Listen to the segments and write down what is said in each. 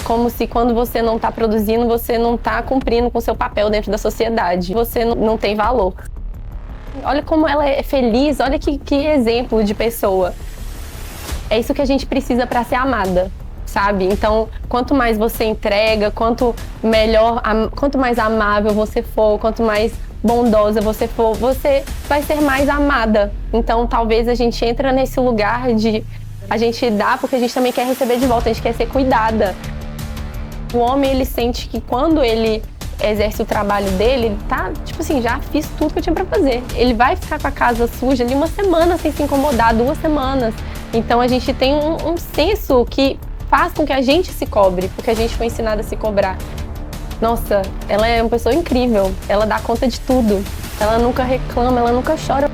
Como se quando você não está produzindo, você não está cumprindo com o seu papel dentro da sociedade. Você não tem valor. Olha como ela é feliz, olha que exemplo de pessoa. É isso que a gente precisa para ser amada, sabe? Então, quanto mais você entrega, quanto melhor, quanto mais amável você for, quanto mais bondosa você for, você vai ser mais amada. Então, talvez a gente entre nesse lugar de a gente dá porque a gente também quer receber de volta, a gente quer ser cuidada. O homem, ele sente que quando ele exerce o trabalho dele, ele tá, tipo assim, já fiz tudo que eu tinha pra fazer. Ele vai ficar com a casa suja ali uma semana sem se incomodar, 2 semanas. Então a gente tem um senso que faz com que a gente se cobre, porque a gente foi ensinado a se cobrar. Nossa, ela é uma pessoa incrível, ela dá conta de tudo. Ela nunca reclama, ela nunca chora.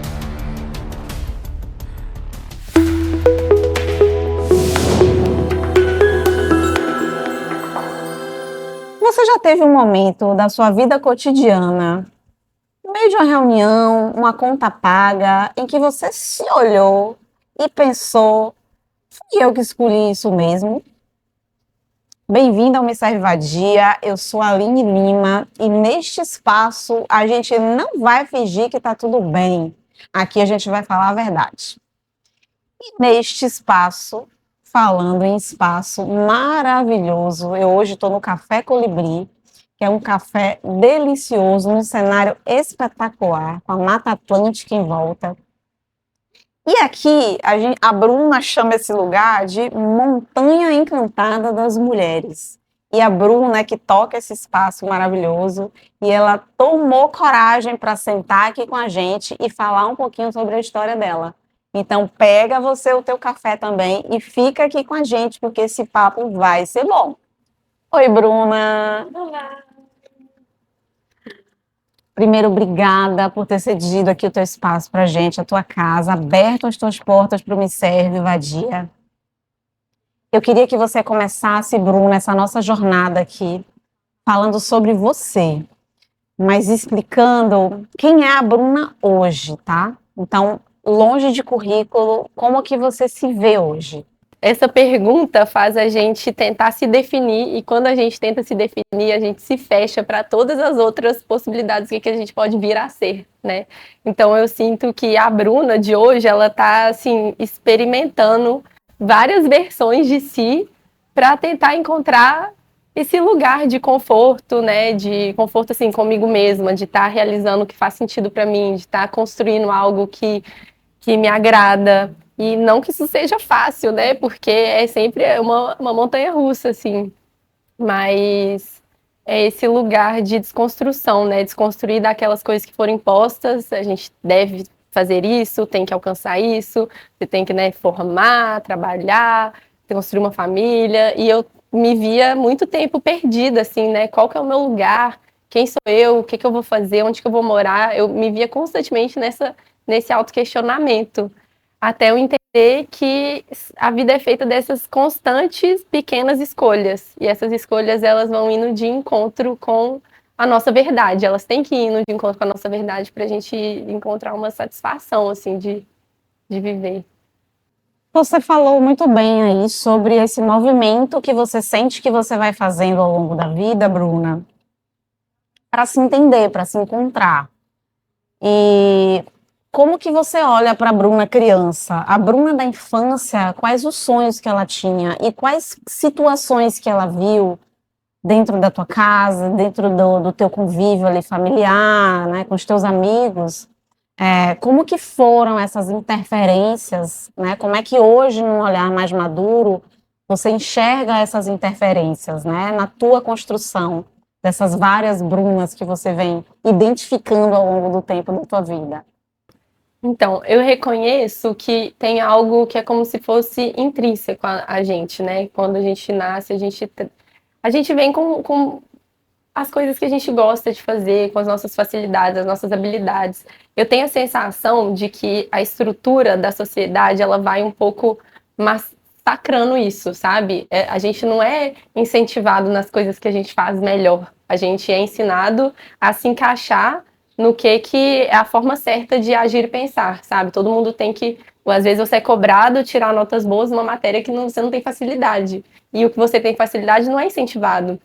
Você já teve um momento da sua vida cotidiana, no meio de uma reunião, uma conta paga, em que você se olhou e pensou, fui eu que escolhi isso mesmo? Bem-vinda ao Me Serve Vadia, eu sou a Aline Lima e neste espaço a gente não vai fingir que tá tudo bem. Aqui a gente vai falar a verdade. E neste espaço, falando em espaço maravilhoso, eu hoje estou no Café Colibri, que é um café delicioso, num cenário espetacular, com a Mata Atlântica em volta. E aqui a Bruna chama esse lugar de Montanha Encantada das Mulheres. E a Bruna é que toca esse espaço maravilhoso e ela tomou coragem para sentar aqui com a gente e falar um pouquinho sobre a história dela. Então pega você o teu café também e fica aqui com a gente porque esse papo vai ser bom. Oi, Bruna. Olá. Primeiro, obrigada por ter cedido aqui o teu espaço para a gente, a tua casa, aberto as tuas portas para o Me Serve Vadia. Eu queria que você começasse, Bruna, essa nossa jornada aqui, falando sobre você, mas explicando quem é a Bruna hoje, tá? Então, longe de currículo, como que você se vê hoje? Essa pergunta faz a gente tentar se definir e quando a gente tenta se definir, a gente se fecha para todas as outras possibilidades que a gente pode vir a ser, né? Então eu sinto que a Bruna de hoje, ela tá assim experimentando várias versões de si para tentar encontrar esse lugar de conforto, né? De conforto assim comigo mesma, de estar realizando o que faz sentido para mim, de estar construindo algo que me agrada. E não que isso seja fácil, né? Porque é sempre uma montanha russa, assim. Mas é esse lugar de desconstrução, né? Desconstruir daquelas coisas que foram impostas. A gente deve fazer isso, tem que alcançar isso. Você tem que, né, formar, trabalhar, construir uma família. E eu me via muito tempo perdida, assim, né? Qual que é o meu lugar? Quem sou eu? O que que eu vou fazer? Onde que eu vou morar? Eu me via constantemente nesse autoquestionamento até eu entender que a vida é feita dessas constantes pequenas escolhas. E essas escolhas, elas vão indo de encontro com a nossa verdade. Elas têm que ir indo de encontro com a nossa verdade para a gente encontrar uma satisfação, assim, de viver. Você falou muito bem aí sobre esse movimento que você sente que você vai fazendo ao longo da vida, Bruna, para se entender, para se encontrar. E como que você olha para a Bruna criança? A Bruna da infância, quais os sonhos que ela tinha e quais situações que ela viu dentro da tua casa, dentro do teu convívio ali familiar, né, com os teus amigos? Como que foram essas interferências, né? Como é que hoje, num olhar mais maduro, você enxerga essas interferências, né, na tua construção dessas várias Brunas que você vem identificando ao longo do tempo da tua vida? Então, eu reconheço que tem algo que é como se fosse intrínseco a gente, né? Quando a gente nasce, a gente vem com as coisas que a gente gosta de fazer, com as nossas facilidades, as nossas habilidades. Eu tenho a sensação de que a estrutura da sociedade, ela vai um pouco massacrando isso, sabe? A gente não é incentivado nas coisas que a gente faz melhor. A gente é ensinado a se encaixar no que é a forma certa de agir e pensar, sabe? Todo mundo tem que Às vezes você é cobrado tirar notas boas numa matéria que você não tem facilidade. E o que você tem facilidade não é incentivado.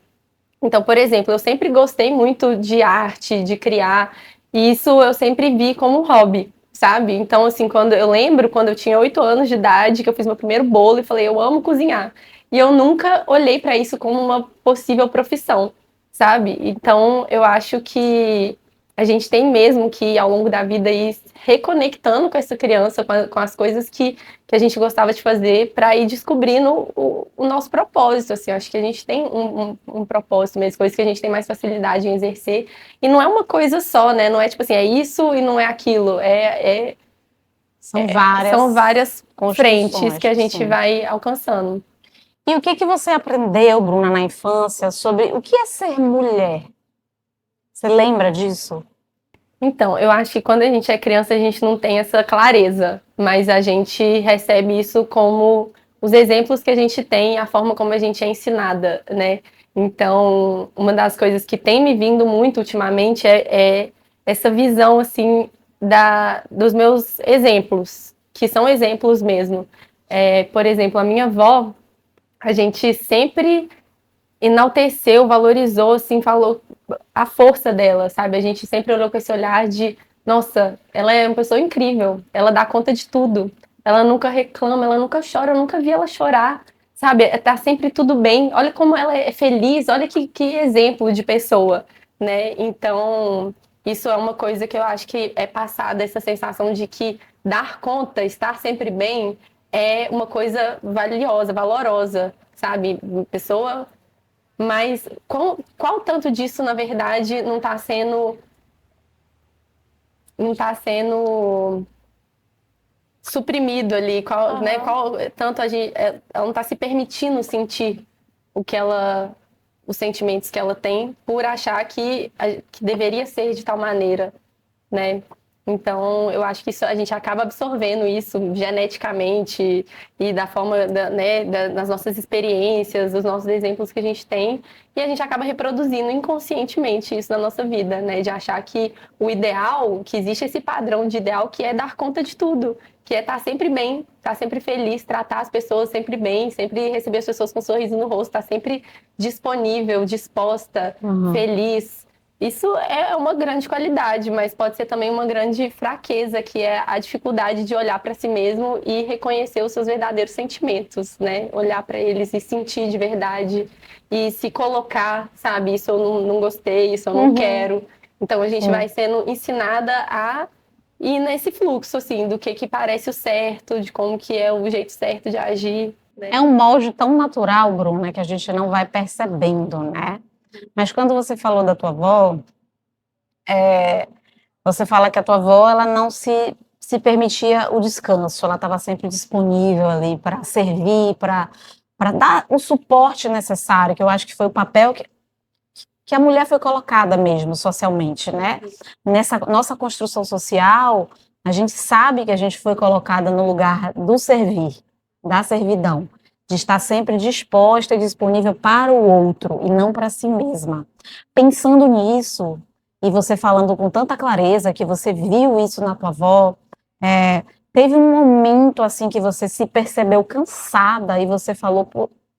Então, por exemplo, eu sempre gostei muito de arte, de criar, e isso eu sempre vi como hobby, sabe? Então, assim, quando eu tinha 8 anos de idade, que eu fiz meu primeiro bolo e falei, eu amo cozinhar. E eu nunca olhei para isso como uma possível profissão, sabe? Então, eu acho que a gente tem mesmo que, ao longo da vida, ir reconectando com essa criança, com as coisas que a gente gostava de fazer, para ir descobrindo o nosso propósito. Assim, eu acho que a gente tem um propósito mesmo, coisas que a gente tem mais facilidade em exercer. E não é uma coisa só, né? Não é tipo assim, é isso e não é aquilo. São várias frentes que a gente sim. vai alcançando. E o que você aprendeu, Bruna, na infância sobre o que é ser mulher? Você lembra disso? Então, eu acho que quando a gente é criança, a gente não tem essa clareza, mas a gente recebe isso como os exemplos que a gente tem, a forma como a gente é ensinada, né? Então, uma das coisas que tem me vindo muito ultimamente é essa visão, assim, dos meus exemplos, que são exemplos mesmo. Por exemplo, a minha avó, a gente sempre enalteceu, valorizou, assim, falou a força dela, sabe? A gente sempre olhou com esse olhar de, nossa, ela é uma pessoa incrível, ela dá conta de tudo, ela nunca reclama, ela nunca chora, eu nunca vi ela chorar, sabe? Tá sempre tudo bem, olha como ela é feliz, olha que exemplo de pessoa, né? Então, isso é uma coisa que eu acho que é passada, essa sensação de que dar conta, estar sempre bem, é uma coisa valiosa, valorosa, sabe? Pessoa, mas qual tanto disso, na verdade, não tá sendo suprimido ali, né, qual tanto ela não está se permitindo sentir o que os sentimentos que ela tem por achar que deveria ser de tal maneira, né? Então, eu acho que a gente acaba absorvendo isso geneticamente e da forma, né, das nossas experiências, dos nossos exemplos que a gente tem, e a gente acaba reproduzindo inconscientemente isso na nossa vida, né? De achar que o ideal, que existe esse padrão de ideal que é dar conta de tudo, que é estar sempre bem, estar sempre feliz, tratar as pessoas sempre bem, sempre receber as pessoas com um sorriso no rosto, estar sempre disponível, disposta, feliz. Isso é uma grande qualidade, mas pode ser também uma grande fraqueza, que é a dificuldade de olhar para si mesmo e reconhecer os seus verdadeiros sentimentos, né? Olhar para eles e sentir de verdade e se colocar, sabe? Isso eu não gostei, isso eu não quero. Então a gente vai sendo ensinada a ir nesse fluxo, assim, do que parece o certo, de como que é o jeito certo de agir, né? É um molde tão natural, Bruna, que a gente não vai percebendo, né? Mas quando você falou da tua avó, você fala que a tua avó, ela não se permitia o descanso, ela estava sempre disponível ali para servir, para dar o suporte necessário, que eu acho que foi o papel que a mulher foi colocada mesmo socialmente, né? Nessa nossa construção social, a gente sabe que a gente foi colocada no lugar do servir, da servidão, de estar sempre disposta e disponível para o outro e não para si mesma. Pensando nisso, e você falando com tanta clareza que você viu isso na tua avó, teve um momento assim que você se percebeu cansada e você falou,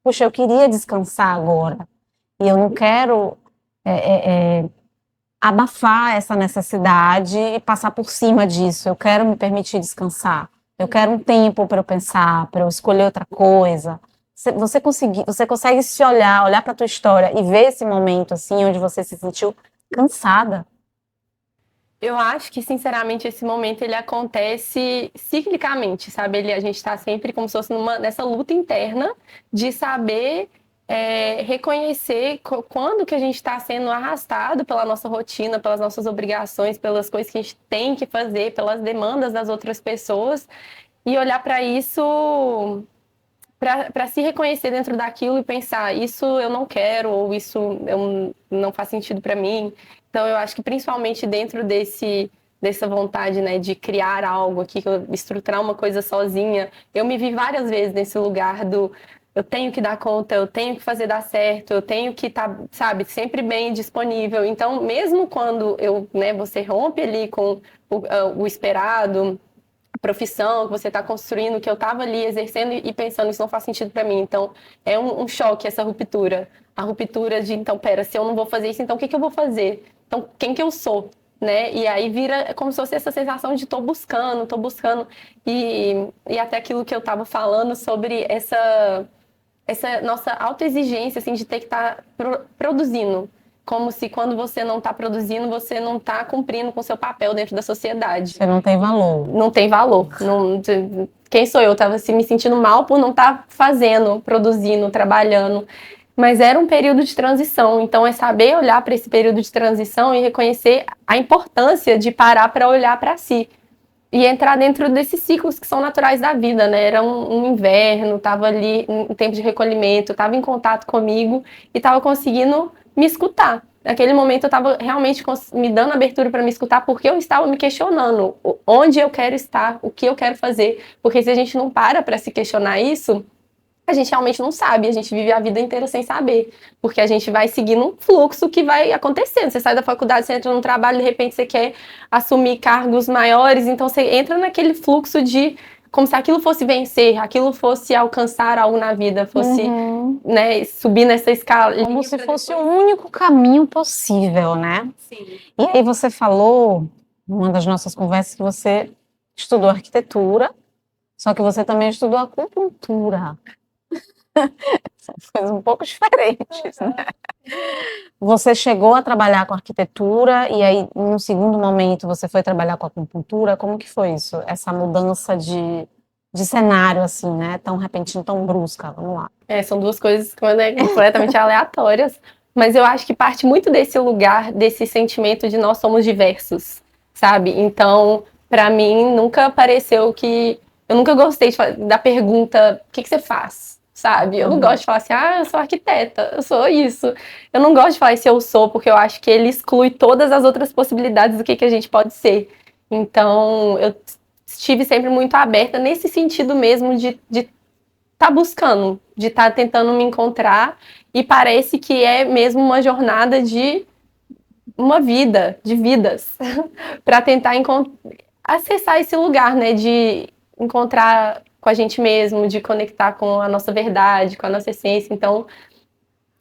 puxa, eu queria descansar agora. E eu não quero abafar essa necessidade e passar por cima disso. Eu quero me permitir descansar. Eu quero um tempo para eu pensar, para eu escolher outra coisa. Você consegue se olhar para a tua história e ver esse momento assim onde você se sentiu cansada. Eu acho que, sinceramente, esse momento ele acontece ciclicamente, sabe? A gente está sempre como se fosse nessa luta interna de saber reconhecer quando que a gente está sendo arrastado pela nossa rotina, pelas nossas obrigações, pelas coisas que a gente tem que fazer, pelas demandas das outras pessoas, e olhar para isso para se reconhecer dentro daquilo e pensar, isso eu não quero, ou isso não faz sentido para mim. Então, eu acho que principalmente dentro dessa vontade, né, de criar algo aqui, estruturar uma coisa sozinha, eu me vi várias vezes nesse lugar do eu tenho que dar conta, eu tenho que fazer dar certo, eu tenho que estar, sabe, sempre bem disponível. Então, mesmo quando você rompe ali com o esperado, profissão que você está construindo, que eu estava ali exercendo e pensando, isso não faz sentido para mim. Então, é um choque essa ruptura. A ruptura de, então, pera, se eu não vou fazer isso, então o que que eu vou fazer? Então, quem que eu sou? Né? E aí vira como se fosse essa sensação de tô buscando. E até aquilo que eu estava falando sobre essa nossa autoexigência, assim, de ter que estar produzindo. Como se quando você não está produzindo, você não está cumprindo com o seu papel dentro da sociedade. Você não tem valor. Não tem valor. Não, quem sou eu? Eu estava assim, me sentindo mal por não estar fazendo, produzindo, trabalhando. Mas era um período de transição. Então, é saber olhar para esse período de transição e reconhecer a importância de parar para olhar para si. E entrar dentro desses ciclos que são naturais da vida, né? Era um inverno, estava ali em tempo de recolhimento, estava em contato comigo e estava conseguindo me escutar. Naquele momento eu estava realmente me dando abertura para me escutar, porque eu estava me questionando onde eu quero estar, o que eu quero fazer. Porque se a gente não para se questionar isso, a gente realmente não sabe, a gente vive a vida inteira sem saber, porque a gente vai seguindo um fluxo que vai acontecendo. Você sai da faculdade, você entra no trabalho, de repente você quer assumir cargos maiores, então você entra naquele fluxo de como se aquilo fosse vencer, aquilo fosse alcançar algo na vida, fosse, né, subir nessa escala. Como se fosse o único caminho possível, né? Sim. E aí você falou, numa das nossas conversas, que você estudou arquitetura, só que você também estudou acupuntura. São coisas um pouco diferentes, né? Você chegou a trabalhar com arquitetura e aí, num segundo momento, você foi trabalhar com acupuntura. Como que foi isso? Essa mudança de cenário, assim, né? Tão repentina, tão brusca. Vamos lá. São duas coisas completamente aleatórias, mas eu acho que parte muito desse lugar, desse sentimento de nós somos diversos, sabe? Então, para mim, nunca pareceu que... Eu nunca gostei da pergunta, o que você faz? Sabe? Eu não gosto de falar assim, eu sou arquiteta, eu sou isso. Eu não gosto de falar se eu sou, porque eu acho que ele exclui todas as outras possibilidades do que a gente pode ser. Então, eu estive sempre muito aberta nesse sentido mesmo de estar buscando, de estar tentando me encontrar, e parece que é mesmo uma jornada de uma vida, de vidas, para tentar acessar esse lugar, né, de encontrar com a gente mesmo, de conectar com a nossa verdade, com a nossa essência. Então,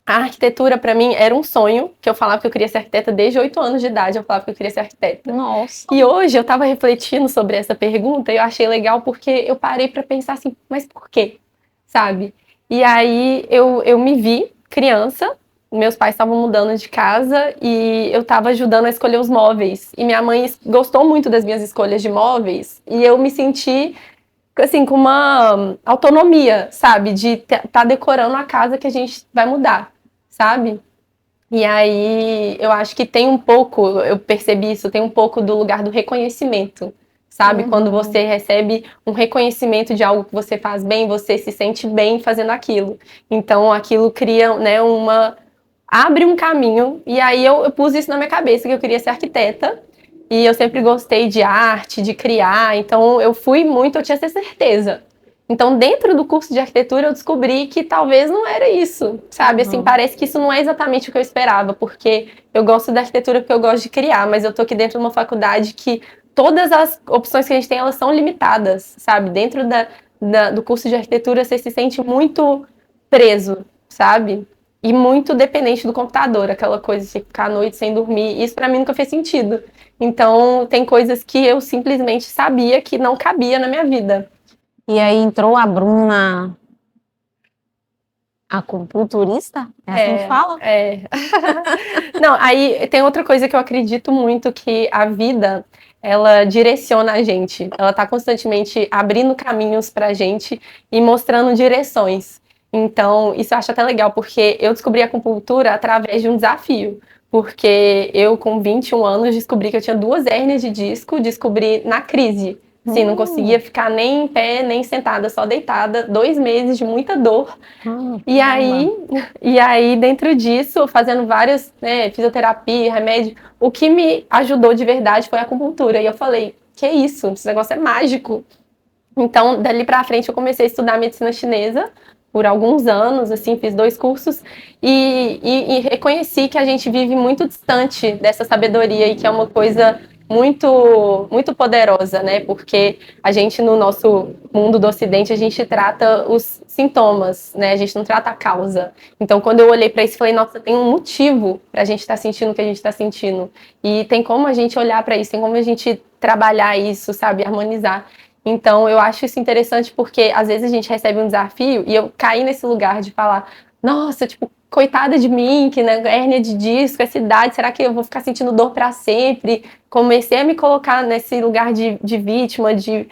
a arquitetura para mim era um sonho, que eu falava que eu queria ser arquiteta desde 8 anos de idade, eu falava que eu queria ser arquiteta. Nossa. E hoje eu estava refletindo sobre essa pergunta e eu achei legal porque eu parei para pensar assim, mas por quê? Sabe? E aí eu me vi criança, meus pais estavam mudando de casa e eu estava ajudando a escolher os móveis. E minha mãe gostou muito das minhas escolhas de móveis e eu me senti assim, com uma autonomia, sabe? De tá decorando a casa que a gente vai mudar, sabe? E aí, eu acho que tem um pouco, eu percebi isso, tem um pouco do lugar do reconhecimento, sabe? Quando você recebe um reconhecimento de algo que você faz bem, você se sente bem fazendo aquilo. Então, aquilo cria, né, abre um caminho, e aí eu pus isso na minha cabeça, que eu queria ser arquiteta, e eu sempre gostei de arte, de criar, então eu tinha essa certeza. Então, dentro do curso de arquitetura, eu descobri que talvez não era isso, sabe? Assim, parece que isso não é exatamente o que eu esperava, porque eu gosto da arquitetura porque eu gosto de criar, mas eu tô aqui dentro de uma faculdade que todas as opções que a gente tem, elas são limitadas, sabe? Dentro do curso de arquitetura, você se sente muito preso, sabe? E muito dependente do computador, aquela coisa de ficar à noite sem dormir. Isso pra mim nunca fez sentido. Então, tem coisas que eu simplesmente sabia que não cabia na minha vida. E aí entrou a Bruna acupunturista? É assim que fala? É. Não, aí tem outra coisa que eu acredito muito, que a vida, ela direciona a gente. Ela tá constantemente abrindo caminhos pra gente e mostrando direções. Então, isso eu acho até legal, porque eu descobri a acupuntura através de um desafio. Porque eu, com 21 anos, descobri que eu tinha 2 hérnias de disco, descobri na crise. Sim, não conseguia ficar nem em pé, nem sentada, só deitada, 2 meses de muita dor. E aí, dentro disso, fazendo várias, né, fisioterapia, remédio, o que me ajudou de verdade foi a acupuntura. E eu falei, que isso? Esse negócio é mágico. Então, dali pra frente, eu comecei a estudar medicina chinesa por alguns anos, assim, fiz 2 cursos e reconheci que a gente vive muito distante dessa sabedoria e que é uma coisa muito poderosa, né? Porque a gente, no nosso mundo do Ocidente, a gente trata os sintomas, né? A gente não trata a causa. Então, quando eu olhei para isso, eu falei, nossa, tem um motivo para a gente estar sentindo o que a gente está sentindo. E tem como a gente olhar para isso, tem como a gente trabalhar isso, sabe? Harmonizar. Então, eu acho isso interessante porque, às vezes, a gente recebe um desafio e eu caí nesse lugar de falar, nossa, tipo, coitada de mim, que né, hérnia de disco, essa idade, será que eu vou ficar sentindo dor para sempre? Comecei a me colocar nesse lugar de vítima, de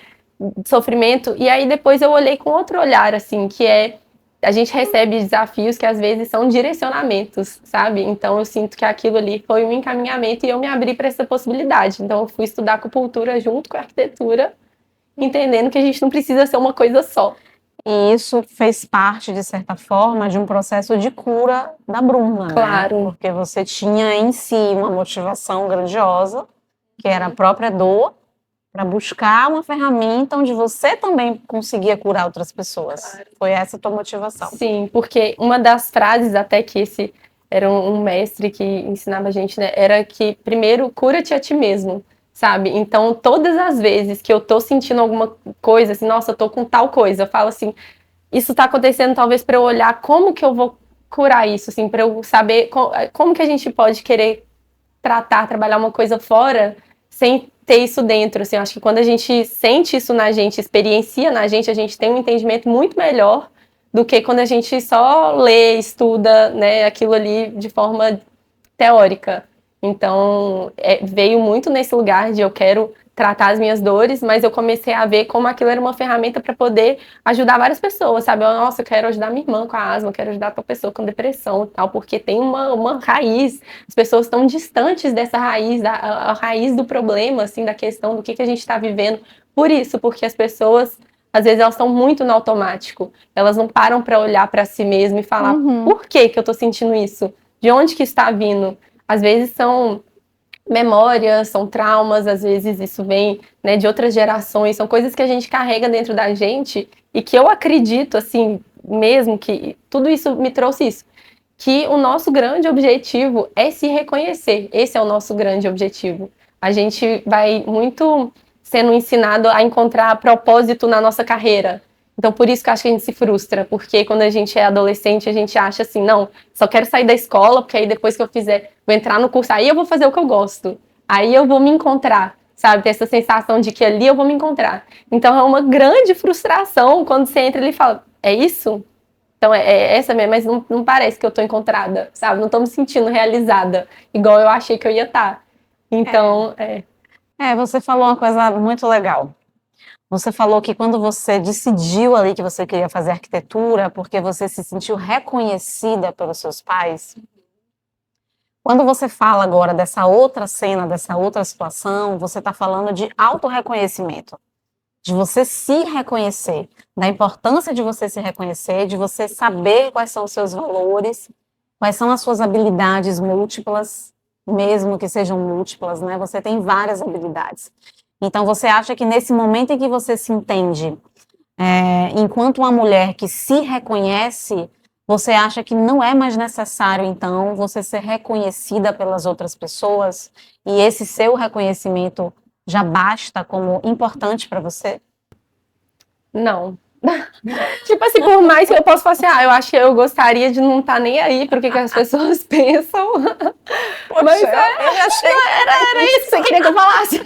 sofrimento, e aí depois eu olhei com outro olhar, assim, que é, a gente recebe desafios que às vezes são direcionamentos, sabe? Então eu sinto que aquilo ali foi um encaminhamento e eu me abri para essa possibilidade. Então eu fui estudar acupuntura junto com a arquitetura, entendendo que a gente não precisa ser uma coisa só. E isso fez parte, de certa forma, de um processo de cura da Bruna, Claro. né? Porque você tinha em si uma motivação grandiosa, que era a própria dor, para buscar uma ferramenta onde você também conseguia curar outras pessoas. Claro. Foi essa a tua motivação. Sim, porque uma das frases até que esse era um mestre que ensinava a gente, né, era que primeiro cura-te a ti mesmo, sabe? Então, todas as vezes que eu tô sentindo alguma coisa, assim, nossa, eu tô com tal coisa, eu falo assim, isso tá acontecendo talvez para eu olhar como que eu vou curar isso, assim, para eu saber como que a gente pode querer trabalhar uma coisa fora sem ter isso dentro, assim, eu acho que quando a gente sente isso na gente, experiencia na gente, a gente tem um entendimento muito melhor do que quando a gente só lê, estuda, né, aquilo ali de forma teórica. Então, veio muito nesse lugar de eu quero tratar as minhas dores, mas eu comecei a ver como aquilo era uma ferramenta para poder ajudar várias pessoas, sabe? Nossa, eu quero ajudar minha irmã com a asma, eu quero ajudar outra pessoa com depressão e tal, porque tem uma raiz, as pessoas estão distantes dessa raiz, a raiz do problema, assim, da questão do que a gente está vivendo. Por isso, porque as pessoas, às vezes, elas estão muito no automático, elas não param para olhar para si mesmas e falar, por que que eu tô sentindo isso? De onde que está vindo? Às vezes são memórias, são traumas, às vezes isso vem, né, de outras gerações, são coisas que a gente carrega dentro da gente e que eu acredito, assim, mesmo que tudo isso me trouxe isso, que o nosso grande objetivo é se reconhecer, esse é o nosso grande objetivo. A gente vai muito sendo ensinado a encontrar propósito na nossa carreira, então, por isso que eu acho que a gente se frustra, porque quando a gente é adolescente, a gente acha assim, não, só quero sair da escola, porque aí depois que eu fizer, vou entrar no curso, aí eu vou fazer o que eu gosto, aí eu vou me encontrar, sabe? Ter essa sensação de que ali eu vou me encontrar. Então, é uma grande frustração quando você entra ali e fala, é isso? Então, é essa mesmo, mas não parece que eu tô encontrada, sabe? Não tô me sentindo realizada, igual eu achei que eu ia estar. Então, você falou uma coisa muito legal. Você falou que quando você decidiu ali que você queria fazer arquitetura, porque você se sentiu reconhecida pelos seus pais. Quando você fala agora dessa outra cena, dessa outra situação, você está falando de autorreconhecimento, de você se reconhecer, da importância de você se reconhecer, de você saber quais são os seus valores, quais são as suas habilidades múltiplas, mesmo que sejam múltiplas, né? Você tem várias habilidades. Então, você acha que nesse momento em que você se entende, enquanto uma mulher que se reconhece, você acha que não é mais necessário, então, você ser reconhecida pelas outras pessoas e esse seu reconhecimento já basta como importante para você? não. Tipo assim, por mais que eu possa falar assim, eu acho que eu gostaria de não estar nem aí pro que as pessoas pensam. Poxa, mas eu achei era isso que você queria que eu falasse.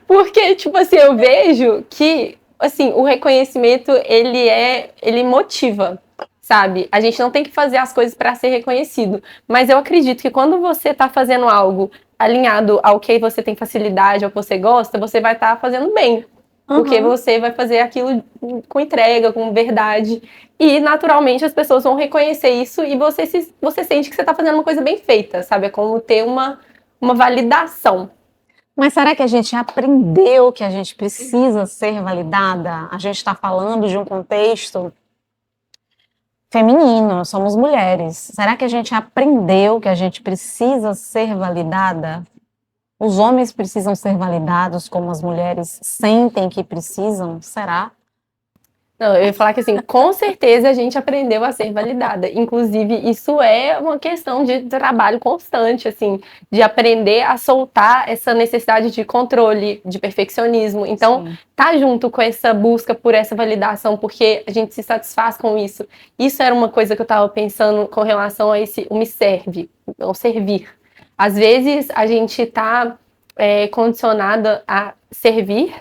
Porque, tipo assim, eu vejo que, assim, o reconhecimento, ele motiva, sabe? A gente não tem que fazer as coisas para ser reconhecido. Mas eu acredito que quando você tá fazendo algo alinhado ao que você tem facilidade, ao que você gosta, você vai estar fazendo bem. Porque você vai fazer aquilo com entrega, com verdade. E, naturalmente, as pessoas vão reconhecer isso e você sente que você está fazendo uma coisa bem feita, sabe? É como ter uma validação. Mas será que a gente aprendeu que a gente precisa ser validada? A gente está falando de um contexto feminino, somos mulheres. Será que a gente aprendeu que a gente precisa ser validada? Os homens precisam ser validados como as mulheres sentem que precisam? Será? Não, eu ia falar que assim, com certeza a gente aprendeu a ser validada. Inclusive, isso é uma questão de trabalho constante, assim, de aprender a soltar essa necessidade de controle, de perfeccionismo. Então, Sim. tá junto com essa busca por essa validação, porque a gente se satisfaz com isso. Isso era uma coisa que eu estava pensando com relação a esse o me serve, ou servir. Às vezes a gente está condicionada a servir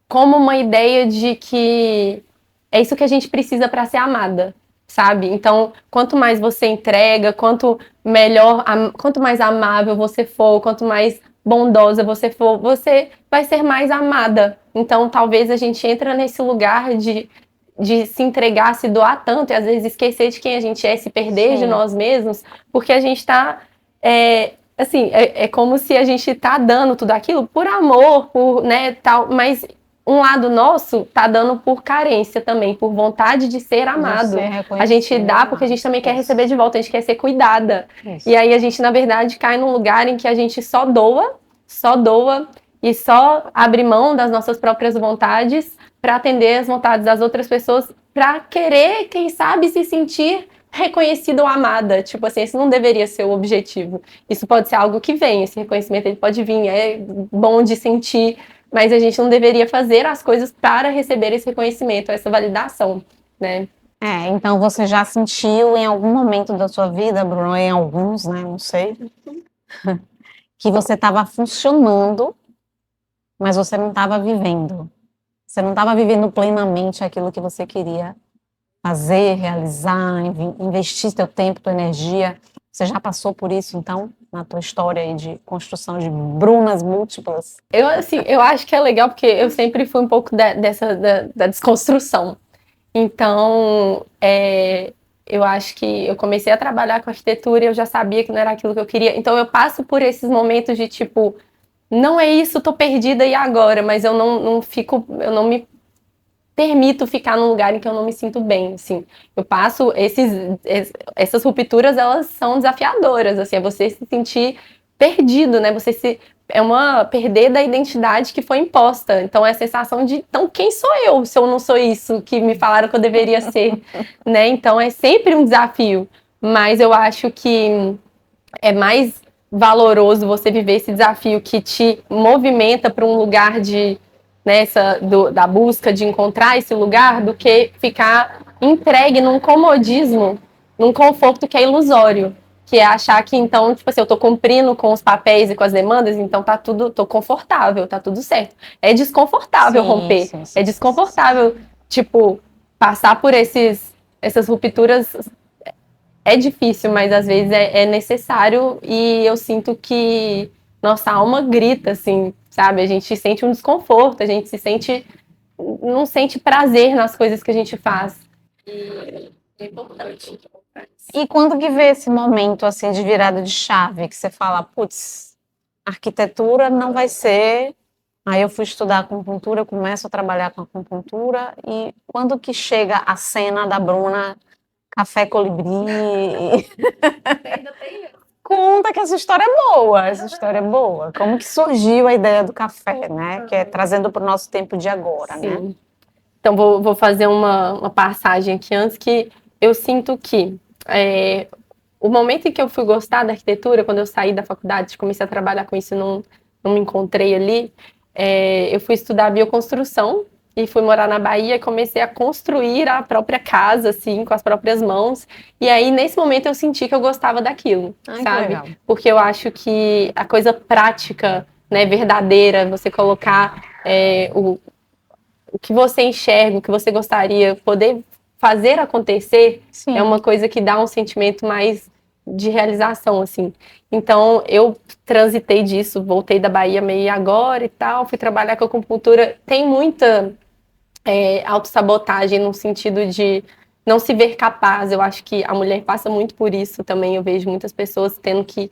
como uma ideia de que é isso que a gente precisa para ser amada, sabe? Então, quanto mais você entrega, quanto melhor, quanto mais amável você for, quanto mais bondosa você for, você vai ser mais amada. Então, talvez a gente entra nesse lugar de se entregar, se doar tanto e às vezes esquecer de quem a gente é, se perder de Sim. nós mesmos, porque a gente está assim, é como se a gente tá dando tudo aquilo por amor, por, né, tal, mas um lado nosso tá dando por carência também, por vontade de ser amado. A gente dá porque a gente também quer receber de volta, a gente quer ser cuidada. Isso. E aí a gente, na verdade, cai num lugar em que a gente só doa e só abre mão das nossas próprias vontades para atender as vontades das outras pessoas, para querer, quem sabe, se sentir reconhecida ou amada. Tipo assim, esse não deveria ser o objetivo. Isso pode ser algo que vem, esse reconhecimento ele pode vir, é bom de sentir, mas a gente não deveria fazer as coisas para receber esse reconhecimento, essa validação, né? Então você já sentiu em algum momento da sua vida, Bruno, em alguns, né, não sei, que você estava funcionando, mas você não estava vivendo. Você não estava vivendo plenamente aquilo que você queria fazer, realizar, investir seu tempo, tua energia. Você já passou por isso, então, na tua história aí de construção de Brunas múltiplas? Eu acho que é legal porque eu sempre fui um pouco da desconstrução. Então, eu acho que eu comecei a trabalhar com arquitetura e eu já sabia que não era aquilo que eu queria. Então, eu passo por esses momentos de tipo, não é isso, tô perdida e agora, mas eu eu não me permito ficar num lugar em que eu não me sinto bem, assim. Eu passo essas rupturas, elas são desafiadoras, assim, é você se sentir perdido, né? É uma perder da identidade que foi imposta. Então é a sensação de, então quem sou eu se eu não sou isso que me falaram que eu deveria ser, né? Então é sempre um desafio, mas eu acho que é mais valoroso você viver esse desafio que te movimenta para um lugar de da busca de encontrar esse lugar do que ficar entregue num comodismo, num conforto que é ilusório, que é achar que então, tipo assim, eu tô cumprindo com os papéis e com as demandas, então tá tudo, tô confortável, tá tudo certo. É desconfortável romper, é desconfortável, tipo, passar por essas rupturas é difícil, mas às vezes é necessário e eu sinto que nossa alma grita, assim, sabe? A gente sente um desconforto, a gente não sente prazer nas coisas que a gente faz. E é importante. E quando que vê esse momento, assim, de virada de chave, que você fala, putz, arquitetura não vai ser... Aí eu fui estudar acupuntura, começo a trabalhar com acupuntura, e quando que chega a cena da Bruna Café Colibri? Conta que essa história é boa, essa história é boa. Como que surgiu a ideia do café, né? Que é trazendo para o nosso tempo de agora, Sim. né? Então vou fazer uma passagem aqui antes que eu sinto que o momento em que eu fui gostar da arquitetura, quando eu saí da faculdade, comecei a trabalhar com isso, não me encontrei ali, eu fui estudar bioconstrução e fui morar na Bahia e comecei a construir a própria casa, assim, com as próprias mãos. E aí, nesse momento, eu senti que eu gostava daquilo, sabe? Porque eu acho que a coisa prática, né, verdadeira, você colocar o que você enxerga, o que você gostaria, poder fazer acontecer, Sim. É uma coisa que dá um sentimento mais de realização, assim. Então, eu transitei disso, voltei da Bahia meio agora e tal, fui trabalhar com acupuntura. Tem muita autossabotagem no sentido de não se ver capaz. Eu acho que a mulher passa muito por isso também. Eu vejo muitas pessoas tendo que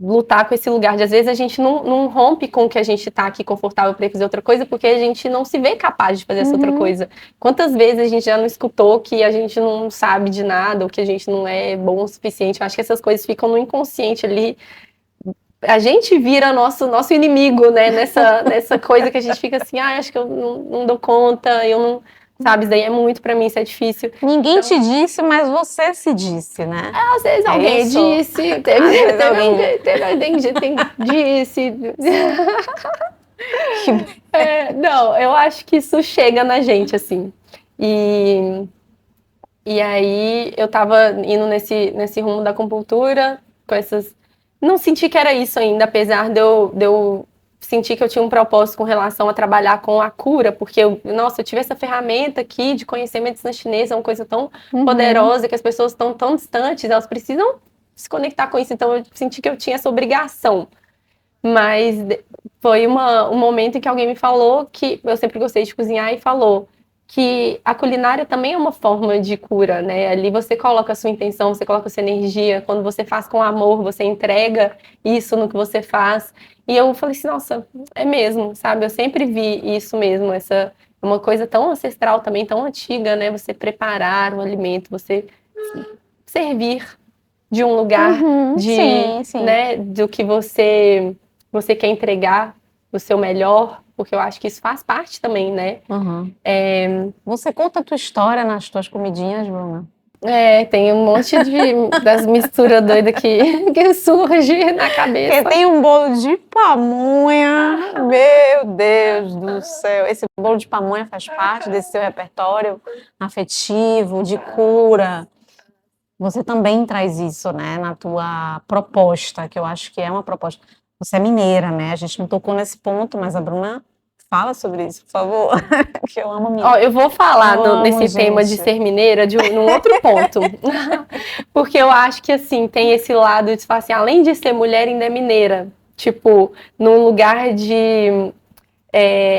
lutar com esse lugar de às vezes a gente não rompe com o que a gente tá aqui confortável para fazer outra coisa porque a gente não se vê capaz de fazer essa outra coisa. Quantas vezes a gente já não escutou que a gente não sabe de nada ou que a gente não é bom o suficiente? Eu acho que essas coisas ficam no inconsciente ali a gente vira nosso inimigo, né? Nessa coisa que a gente fica assim, acho que eu não dou conta, eu não, sabe, isso daí é muito pra mim, isso é difícil. Ninguém te disse, mas você se disse, né? Às vezes É alguém isso? disse, Às vezes alguém- teve alguém disse. Que- Não, eu acho que isso chega na gente, assim. E aí eu tava indo nesse rumo da acupuntura, com essas. Não senti que era isso ainda, apesar de eu sentir que eu tinha um propósito com relação a trabalhar com a cura, porque nossa, eu tive essa ferramenta aqui de conhecer medicina chinesa, é uma coisa tão poderosa, que as pessoas estão tão distantes, elas precisam se conectar com isso, então eu senti que eu tinha essa obrigação. Mas foi um momento em que alguém me falou que eu sempre gostei de cozinhar e falou que a culinária também é uma forma de cura, né? Ali você coloca a sua intenção, você coloca a sua energia, quando você faz com amor, você entrega isso no que você faz. E eu falei assim, nossa, é mesmo, sabe? Eu sempre vi isso mesmo, essa uma coisa tão ancestral também, tão antiga, né? Você preparar o alimento, você servir de um lugar sim, sim. né, do que você quer entregar o seu melhor, porque eu acho que isso faz parte também, né? Você conta a tua história nas tuas comidinhas, Bruna? Tem um monte das misturas doidas que surge na cabeça. Porque tem um bolo de pamonha, meu Deus do céu. Esse bolo de pamonha faz parte desse seu repertório afetivo, de cura. Você também traz isso, né, na tua proposta, que eu acho que é uma proposta. Você é mineira, né? A gente não tocou nesse ponto, mas a Bruna fala sobre isso, por favor, que eu amo mineiro. Ó, eu vou falar Eu amo, nesse tema de gente. ser mineira num outro ponto. Porque eu acho que, assim, tem esse lado de, assim, além de ser mulher, ainda é mineira. Tipo, num lugar de...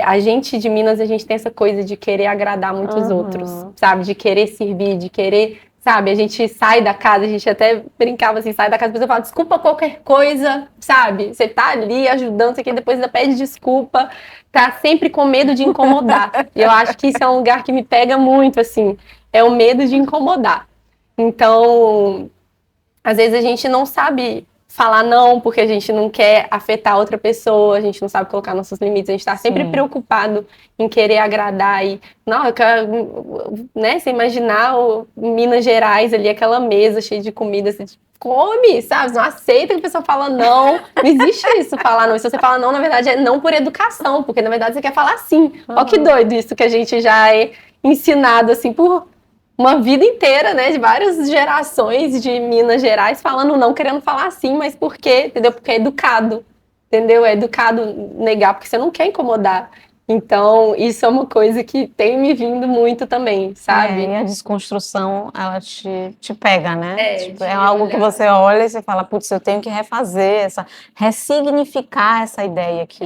a gente de Minas, a gente tem essa coisa de querer agradar muitos outros, sabe? De querer servir, de querer... Sabe, a gente sai da casa, a gente até brincava assim, sai da casa, a pessoa fala, desculpa qualquer coisa, sabe? Você tá ali ajudando, você depois ainda pede desculpa, tá sempre com medo de incomodar. E eu acho que isso é um lugar que me pega muito, assim, é o medo de incomodar. Então, às vezes a gente não sabe falar não, porque a gente não quer afetar outra pessoa, a gente não sabe colocar nossos limites, a gente está sempre preocupado em querer agradar e, não, eu quero, né, você imaginar Minas Gerais ali, aquela mesa cheia de comida, você come, sabe, não aceita que a pessoa fala não existe isso, falar não, e se você fala não, na verdade é não por educação, porque na verdade você quer falar sim, ó que doido isso que a gente já é ensinado, assim, por uma vida inteira, né, de várias gerações de Minas Gerais falando não, querendo falar sim, mas por quê? Entendeu? Porque é educado, entendeu? É educado negar, porque você não quer incomodar. Então, isso é uma coisa que tem me vindo muito também, sabe? E a desconstrução, ela te pega, né? Tipo, é de algo que olhar. você olha e você fala, putz, eu tenho que refazer, ressignificar essa ideia aqui,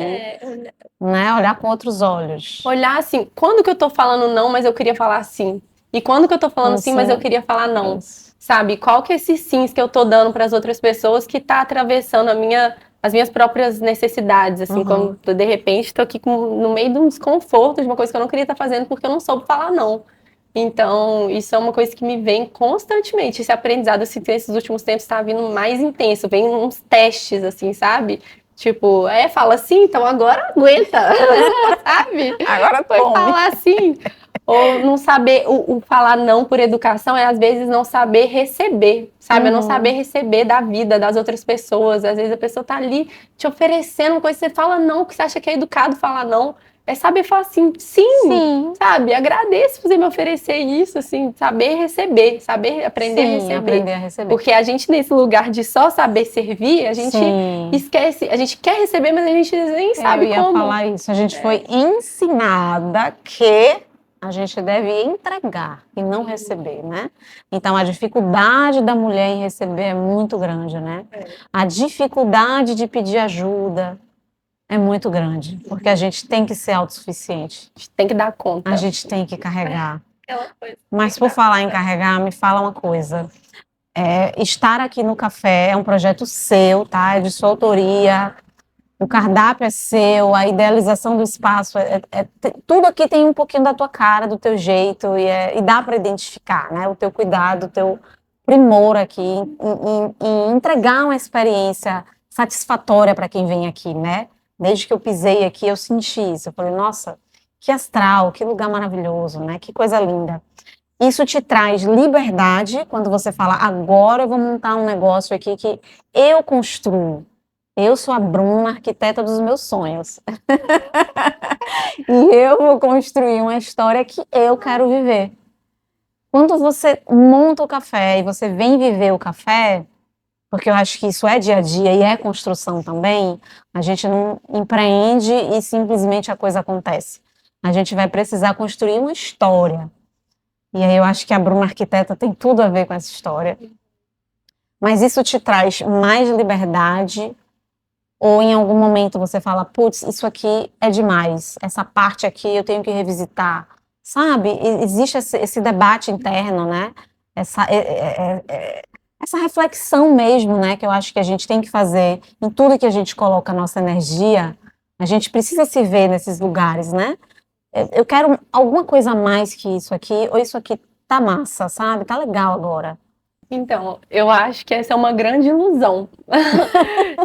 né? Olhar com outros olhos. Olhar assim, quando que eu tô falando não, mas eu queria falar sim? E quando que eu tô falando sim, mas eu queria falar não? Sabe? Qual que é esses sims que eu tô dando para as outras pessoas que tá atravessando as minhas próprias necessidades, assim, quando de repente tô aqui no meio de um desconforto, de uma coisa que eu não queria estar fazendo porque eu não soube falar não. Então, isso é uma coisa que me vem constantemente. Esse aprendizado, assim, nesses últimos tempos, está vindo mais intenso. Vem uns testes, assim, sabe? Tipo, fala assim, então agora aguenta, sabe? Agora foi falar assim. Ou não saber, o falar não por educação é às vezes não saber receber, sabe? É não saber receber da vida das outras pessoas. Às vezes a pessoa tá ali te oferecendo uma coisa, você fala não, que você acha que é educado falar não. É saber falar assim, sim, sabe? Agradeço por você me oferecer isso, assim, saber receber, saber aprender a receber. Aprender a receber. Porque a gente, nesse lugar de só saber servir, a gente esquece, a gente quer receber, mas a gente nem sabe como. Eu ia falar isso, a gente foi ensinada que a gente deve entregar e não receber, né? Então, a dificuldade da mulher em receber é muito grande, né? A dificuldade de pedir ajuda é muito grande, porque a gente tem que ser autossuficiente. A gente tem que dar conta. A gente tem que carregar. Mas, por falar em carregar, me fala uma coisa. Estar aqui no café é um projeto seu, tá? É de sua autoria. O cardápio é seu, a idealização do espaço, tudo aqui tem um pouquinho da tua cara, do teu jeito, e dá para identificar, né? O teu cuidado, o teu primor aqui em entregar uma experiência satisfatória para quem vem aqui, né? Desde que eu pisei aqui, eu senti isso. Eu falei, nossa, que astral, que lugar maravilhoso, né? Que coisa linda. Isso te traz liberdade quando você fala, agora eu vou montar um negócio aqui que eu construo. Eu sou a Bruna, arquiteta dos meus sonhos. E eu vou construir uma história que eu quero viver. Quando você monta o café e você vem viver o café, porque eu acho que isso é dia a dia e é construção também, a gente não empreende e simplesmente a coisa acontece. A gente vai precisar construir uma história. E aí eu acho que a Bruna Arquiteta tem tudo a ver com essa história. Mas isso te traz mais liberdade? Ou em algum momento você fala, putz, isso aqui é demais, essa parte aqui eu tenho que revisitar, sabe? Existe esse debate interno, né? Essa, essa reflexão mesmo, né? Que eu acho que a gente tem que fazer em tudo que a gente coloca a nossa energia, a gente precisa se ver nesses lugares, né? Eu quero alguma coisa a mais que isso aqui, ou isso aqui tá massa, sabe? Tá legal agora. Então, eu acho que essa é uma grande ilusão.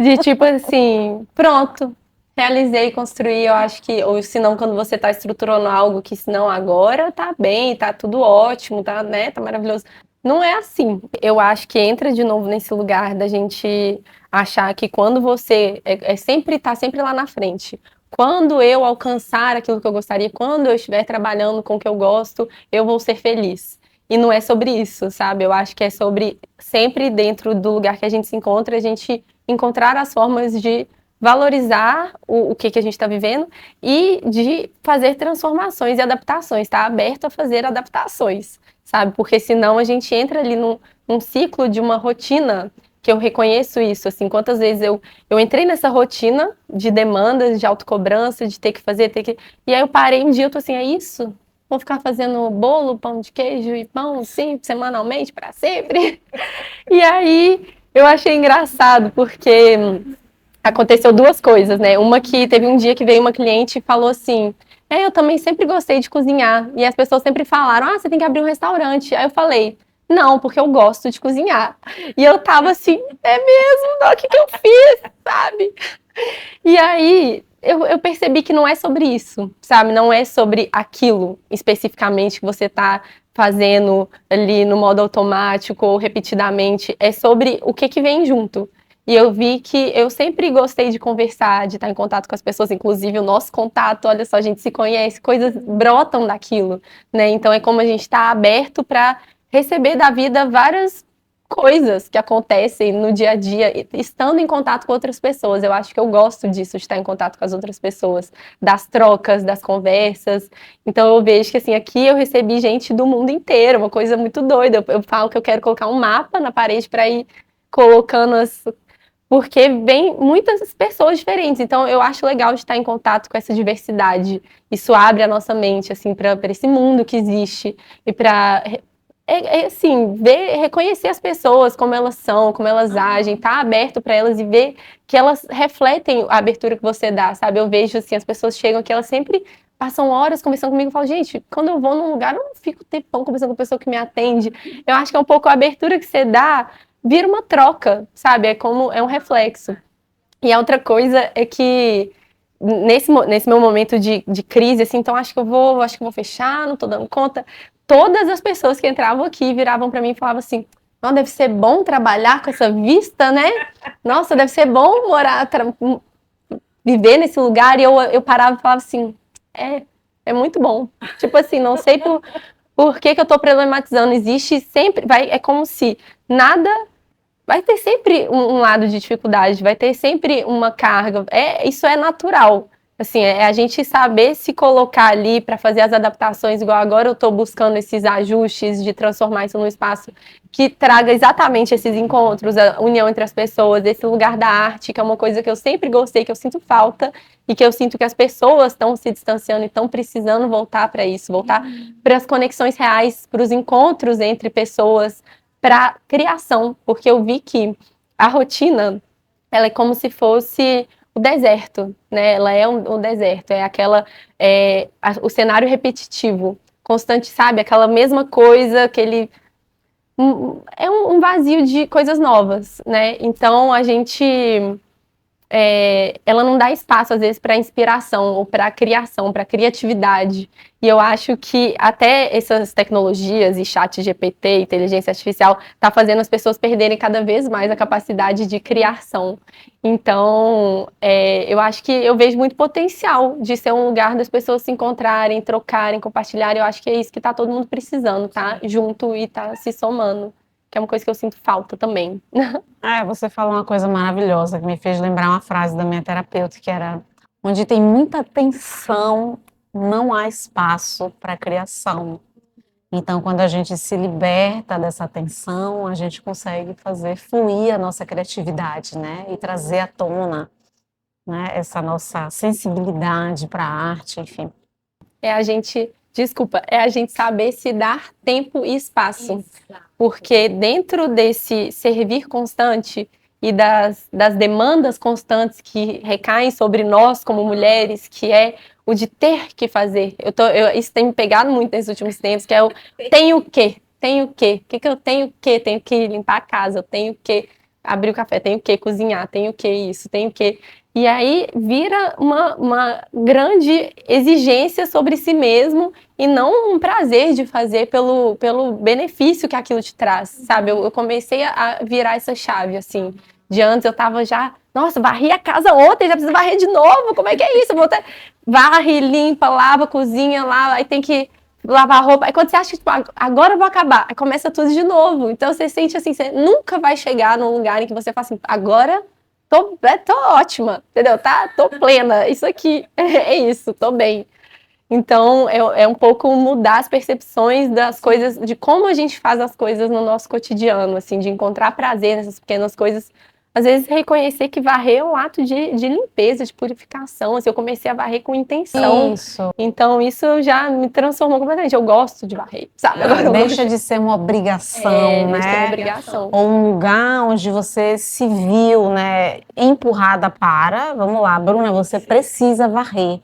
De tipo assim, pronto, realizei, construí, eu acho que, ou se não, quando você tá estruturando algo que se não agora, tá bem, tá tudo ótimo, tá, né, tá maravilhoso. Não é assim. Eu acho que entra de novo nesse lugar da gente achar que quando você sempre tá sempre lá na frente. Quando eu alcançar aquilo que eu gostaria, quando eu estiver trabalhando com o que eu gosto, eu vou ser feliz. E não é sobre isso, sabe? Eu acho que é sobre sempre dentro do lugar que a gente se encontra, a gente encontrar as formas de valorizar o que a gente está vivendo e de fazer transformações e adaptações, estar aberto a fazer adaptações, sabe? Porque senão a gente entra ali num ciclo de uma rotina que eu reconheço isso, assim, quantas vezes eu entrei nessa rotina de demandas, de autocobrança, de ter que fazer, e aí eu parei um dia, eu tô assim, é isso? Vou ficar fazendo bolo, pão de queijo e pão, sim, semanalmente, para sempre? E aí eu achei engraçado, porque aconteceu duas coisas, né? Uma que teve um dia que veio uma cliente e falou assim, eu também sempre gostei de cozinhar. E as pessoas sempre falaram, você tem que abrir um restaurante. Aí eu falei, não, porque eu gosto de cozinhar. E eu tava assim, é mesmo? Não, o que eu fiz, sabe? E aí eu percebi que não é sobre isso, sabe? Não é sobre aquilo especificamente que você tá fazendo ali no modo automático ou repetidamente. É sobre o que vem junto. E eu vi que eu sempre gostei de conversar, de estar em contato com as pessoas, inclusive o nosso contato, olha só, a gente se conhece, coisas brotam daquilo, né? Então é como a gente está aberto para receber da vida várias coisas que acontecem no dia a dia, estando em contato com outras pessoas. Eu acho que eu gosto disso, de estar em contato com as outras pessoas, das trocas, das conversas. Então eu vejo que assim, aqui eu recebi gente do mundo inteiro, uma coisa muito doida. Eu falo que eu quero colocar um mapa na parede para ir colocando porque vem muitas pessoas diferentes, então eu acho legal de estar em contato com essa diversidade. Isso abre a nossa mente assim para esse mundo que existe e para assim, reconhecer as pessoas como elas são, como elas agem, estar aberto para elas e ver que elas refletem a abertura que você dá, sabe? Eu vejo assim, as pessoas chegam aqui, elas sempre passam horas conversando comigo e falam, gente, quando eu vou num lugar, eu não fico tempão conversando com a pessoa que me atende. Eu acho que é um pouco a abertura que você dá, vira uma troca, sabe? É um reflexo. E a outra coisa é que nesse meu momento de crise, assim, então acho que eu vou fechar, não tô dando conta. Todas as pessoas que entravam aqui viravam para mim e falavam assim, não, deve ser bom trabalhar com essa vista, né? Nossa, deve ser bom viver nesse lugar. E eu parava e falava assim, é muito bom. Tipo assim, não sei por que eu tô problematizando. Existe sempre, é como se nada. Vai ter sempre um lado de dificuldade, vai ter sempre uma carga. Isso é natural. Assim, é a gente saber se colocar ali para fazer as adaptações, igual agora eu estou buscando esses ajustes de transformar isso num espaço que traga exatamente esses encontros, a união entre as pessoas, esse lugar da arte, que é uma coisa que eu sempre gostei, que eu sinto falta e que eu sinto que as pessoas estão se distanciando e estão precisando voltar para isso, voltar para as conexões reais, para os encontros entre pessoas, para criação, porque eu vi que a rotina, ela é como se fosse o deserto, né? Ela é um deserto, o cenário repetitivo, constante, sabe? Aquela mesma coisa, é um vazio de coisas novas, né? Então a gente ela não dá espaço, às vezes, para inspiração ou para criação, para criatividade. E eu acho que até essas tecnologias e chat GPT, inteligência artificial, tá fazendo as pessoas perderem cada vez mais a capacidade de criação. Então, eu acho que eu vejo muito potencial de ser um lugar das pessoas se encontrarem, trocarem, compartilharem. Eu acho que é isso que tá todo mundo precisando, tá? Junto e tá se somando, que é uma coisa que eu sinto falta também. Você falou uma coisa maravilhosa que me fez lembrar uma frase da minha terapeuta, que era: onde tem muita tensão, não há espaço para criação. Então, quando a gente se liberta dessa tensão, a gente consegue fazer fluir a nossa criatividade, né? E trazer à tona, né, essa nossa sensibilidade para a arte, enfim. É a gente saber se dar tempo e espaço. Porque dentro desse servir constante e das demandas constantes que recaem sobre nós como mulheres, que é o de ter que fazer. Isso tem me pegado muito nesses últimos tempos, que é o tenho que, tenho que. O que eu tenho que? Tenho que limpar a casa, eu tenho que abrir o café, tenho que cozinhar, tenho que isso, tenho que... E aí vira uma grande exigência sobre si mesmo e não um prazer de fazer pelo benefício que aquilo te traz, sabe? Eu comecei a virar essa chave, assim. De antes eu tava já, nossa, varri a casa ontem, já preciso varrer de novo, como é que é isso? Eu vou ter... Varre, limpa, lava, cozinha lá, aí tem que lavar roupa. Aí quando você acha que, tipo, agora eu vou acabar, aí começa tudo de novo. Então você sente assim, você nunca vai chegar num lugar em que você fala assim, agora... Tô ótima, entendeu? Tô plena, isso aqui, é isso, tô bem. Então, é um pouco mudar as percepções das coisas, de como a gente faz as coisas no nosso cotidiano, assim, de encontrar prazer nessas pequenas coisas. Às vezes, reconhecer que varrer é um ato de limpeza, de purificação. Assim, eu comecei a varrer com intenção. Isso. Então, isso já me transformou completamente. Eu gosto de varrer, sabe? Agora Deixa de ser uma obrigação, né? Deixa de ser uma obrigação. Ou um lugar onde você se viu, né, empurrada para, vamos lá, Bruna, você precisa varrer.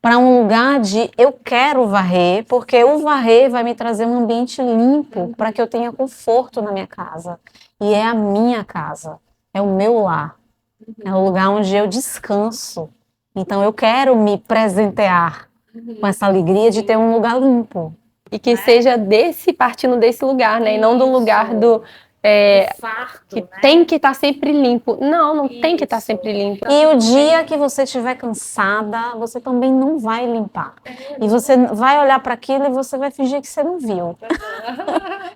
Para um lugar de eu quero varrer, porque o varrer vai me trazer um ambiente limpo para que eu tenha conforto na minha casa. E é a minha casa, é o meu lar, é o lugar onde eu descanso. Então eu quero me presentear com essa alegria de ter um lugar limpo. E que seja partindo desse lugar, né? E não do lugar do farto, que tem que estar sempre limpo. Não tem que estar sempre limpo. E o dia que você estiver cansada, você também não vai limpar. E você vai olhar para aquilo e você vai fingir que você não viu.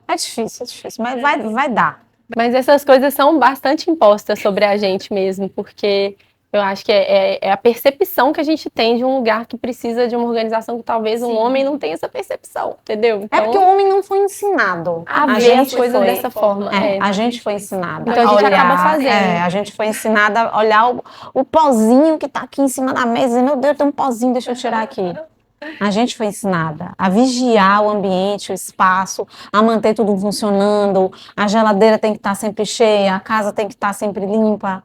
É difícil, mas vai dar. Mas essas coisas são bastante impostas sobre a gente mesmo, porque eu acho que é a percepção que a gente tem de um lugar que precisa de uma organização que talvez um homem não tenha essa percepção, entendeu? Então, é porque o homem não foi ensinado a ver as coisas dessa forma. A gente foi ensinada. Então a gente acaba fazendo. A gente foi ensinada a olhar o pozinho que está aqui em cima da mesa e, meu Deus, tem um pozinho, deixa eu tirar aqui. A gente foi ensinada a vigiar o ambiente, o espaço, a manter tudo funcionando, a geladeira tem que estar sempre cheia, a casa tem que estar sempre limpa.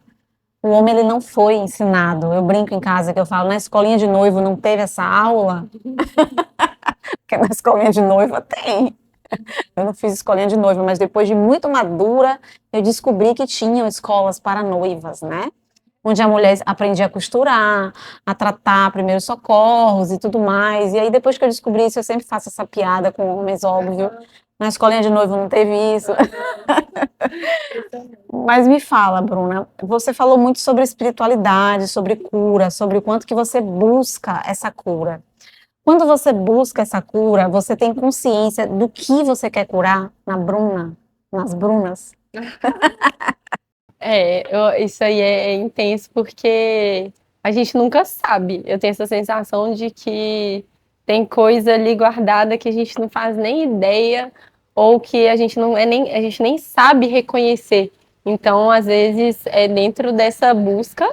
O homem, ele não foi ensinado. Eu brinco em casa que eu falo, na escolinha de noivo não teve essa aula? Porque na escolinha de noiva tem. Eu não fiz escolinha de noiva, mas depois de muito madura, eu descobri que tinham escolas para noivas, né? Onde a mulher aprendia a costurar, a tratar primeiros socorros e tudo mais. E aí, depois que eu descobri isso, eu sempre faço essa piada com homens, óbvio. Na escolinha de noivo não teve isso. Mas me fala, Bruna, você falou muito sobre espiritualidade, sobre cura, sobre o quanto que você busca essa cura. Quando você busca essa cura, você tem consciência do que você quer curar na Bruna, nas Brunas? Isso aí é intenso, porque a gente nunca sabe. Eu tenho essa sensação de que tem coisa ali guardada que a gente não faz nem ideia, ou que a gente a gente nem sabe reconhecer. Então, às vezes, é dentro dessa busca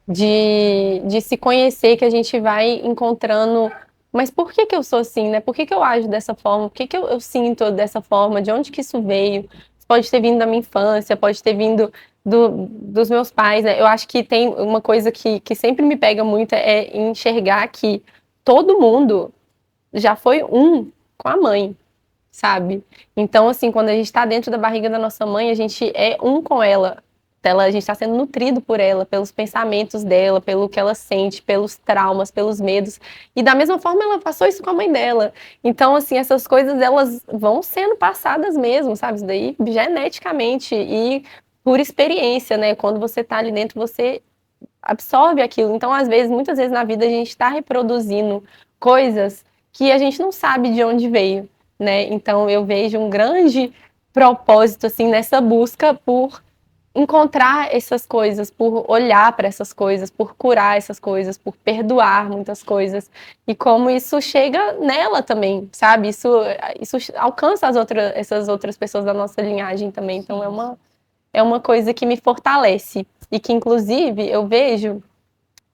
de se conhecer que a gente vai encontrando, mas por que eu sou assim, né? Por que eu ajo dessa forma? Por que eu sinto dessa forma? De onde que isso veio? Pode ter vindo da minha infância, pode ter vindo dos meus pais, né? Eu acho que tem uma coisa que sempre me pega muito, é enxergar que todo mundo já foi um com a mãe, sabe? Então, assim, quando a gente tá dentro da barriga da nossa mãe, a gente é um com ela. a gente está sendo nutrido por ela, pelos pensamentos dela, pelo que ela sente, pelos traumas, pelos medos. E da mesma forma ela passou isso com a mãe dela. Então, assim, essas coisas elas vão sendo passadas mesmo, sabe? Isso daí geneticamente e por experiência, né? Quando você tá ali dentro, você absorve aquilo. Então, às vezes, muitas vezes na vida a gente está reproduzindo coisas que a gente não sabe de onde veio, né? Então, eu vejo um grande propósito, assim, nessa busca por encontrar essas coisas, por olhar para essas coisas, por curar essas coisas, por perdoar muitas coisas. E como isso chega nela também, sabe? Isso alcança essas outras pessoas da nossa linhagem também. Então, é uma coisa que me fortalece. E que, inclusive, eu vejo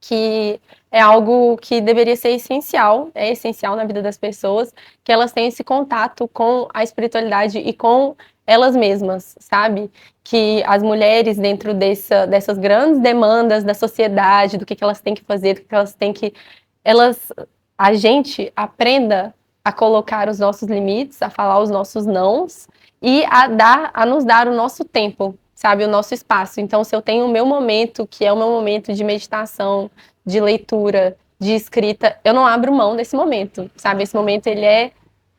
que é algo que deveria ser essencial, é essencial na vida das pessoas, que elas tenham esse contato com a espiritualidade e com elas mesmas, sabe? Que as mulheres, dentro dessas grandes demandas da sociedade, do que elas têm que fazer, do que elas têm que. A gente aprenda a colocar os nossos limites, a falar os nossos nãos e a nos dar o nosso tempo, sabe? O nosso espaço. Então, se eu tenho o meu momento, que é o meu momento de meditação, de leitura, de escrita, eu não abro mão desse momento, sabe? Esse momento, ele é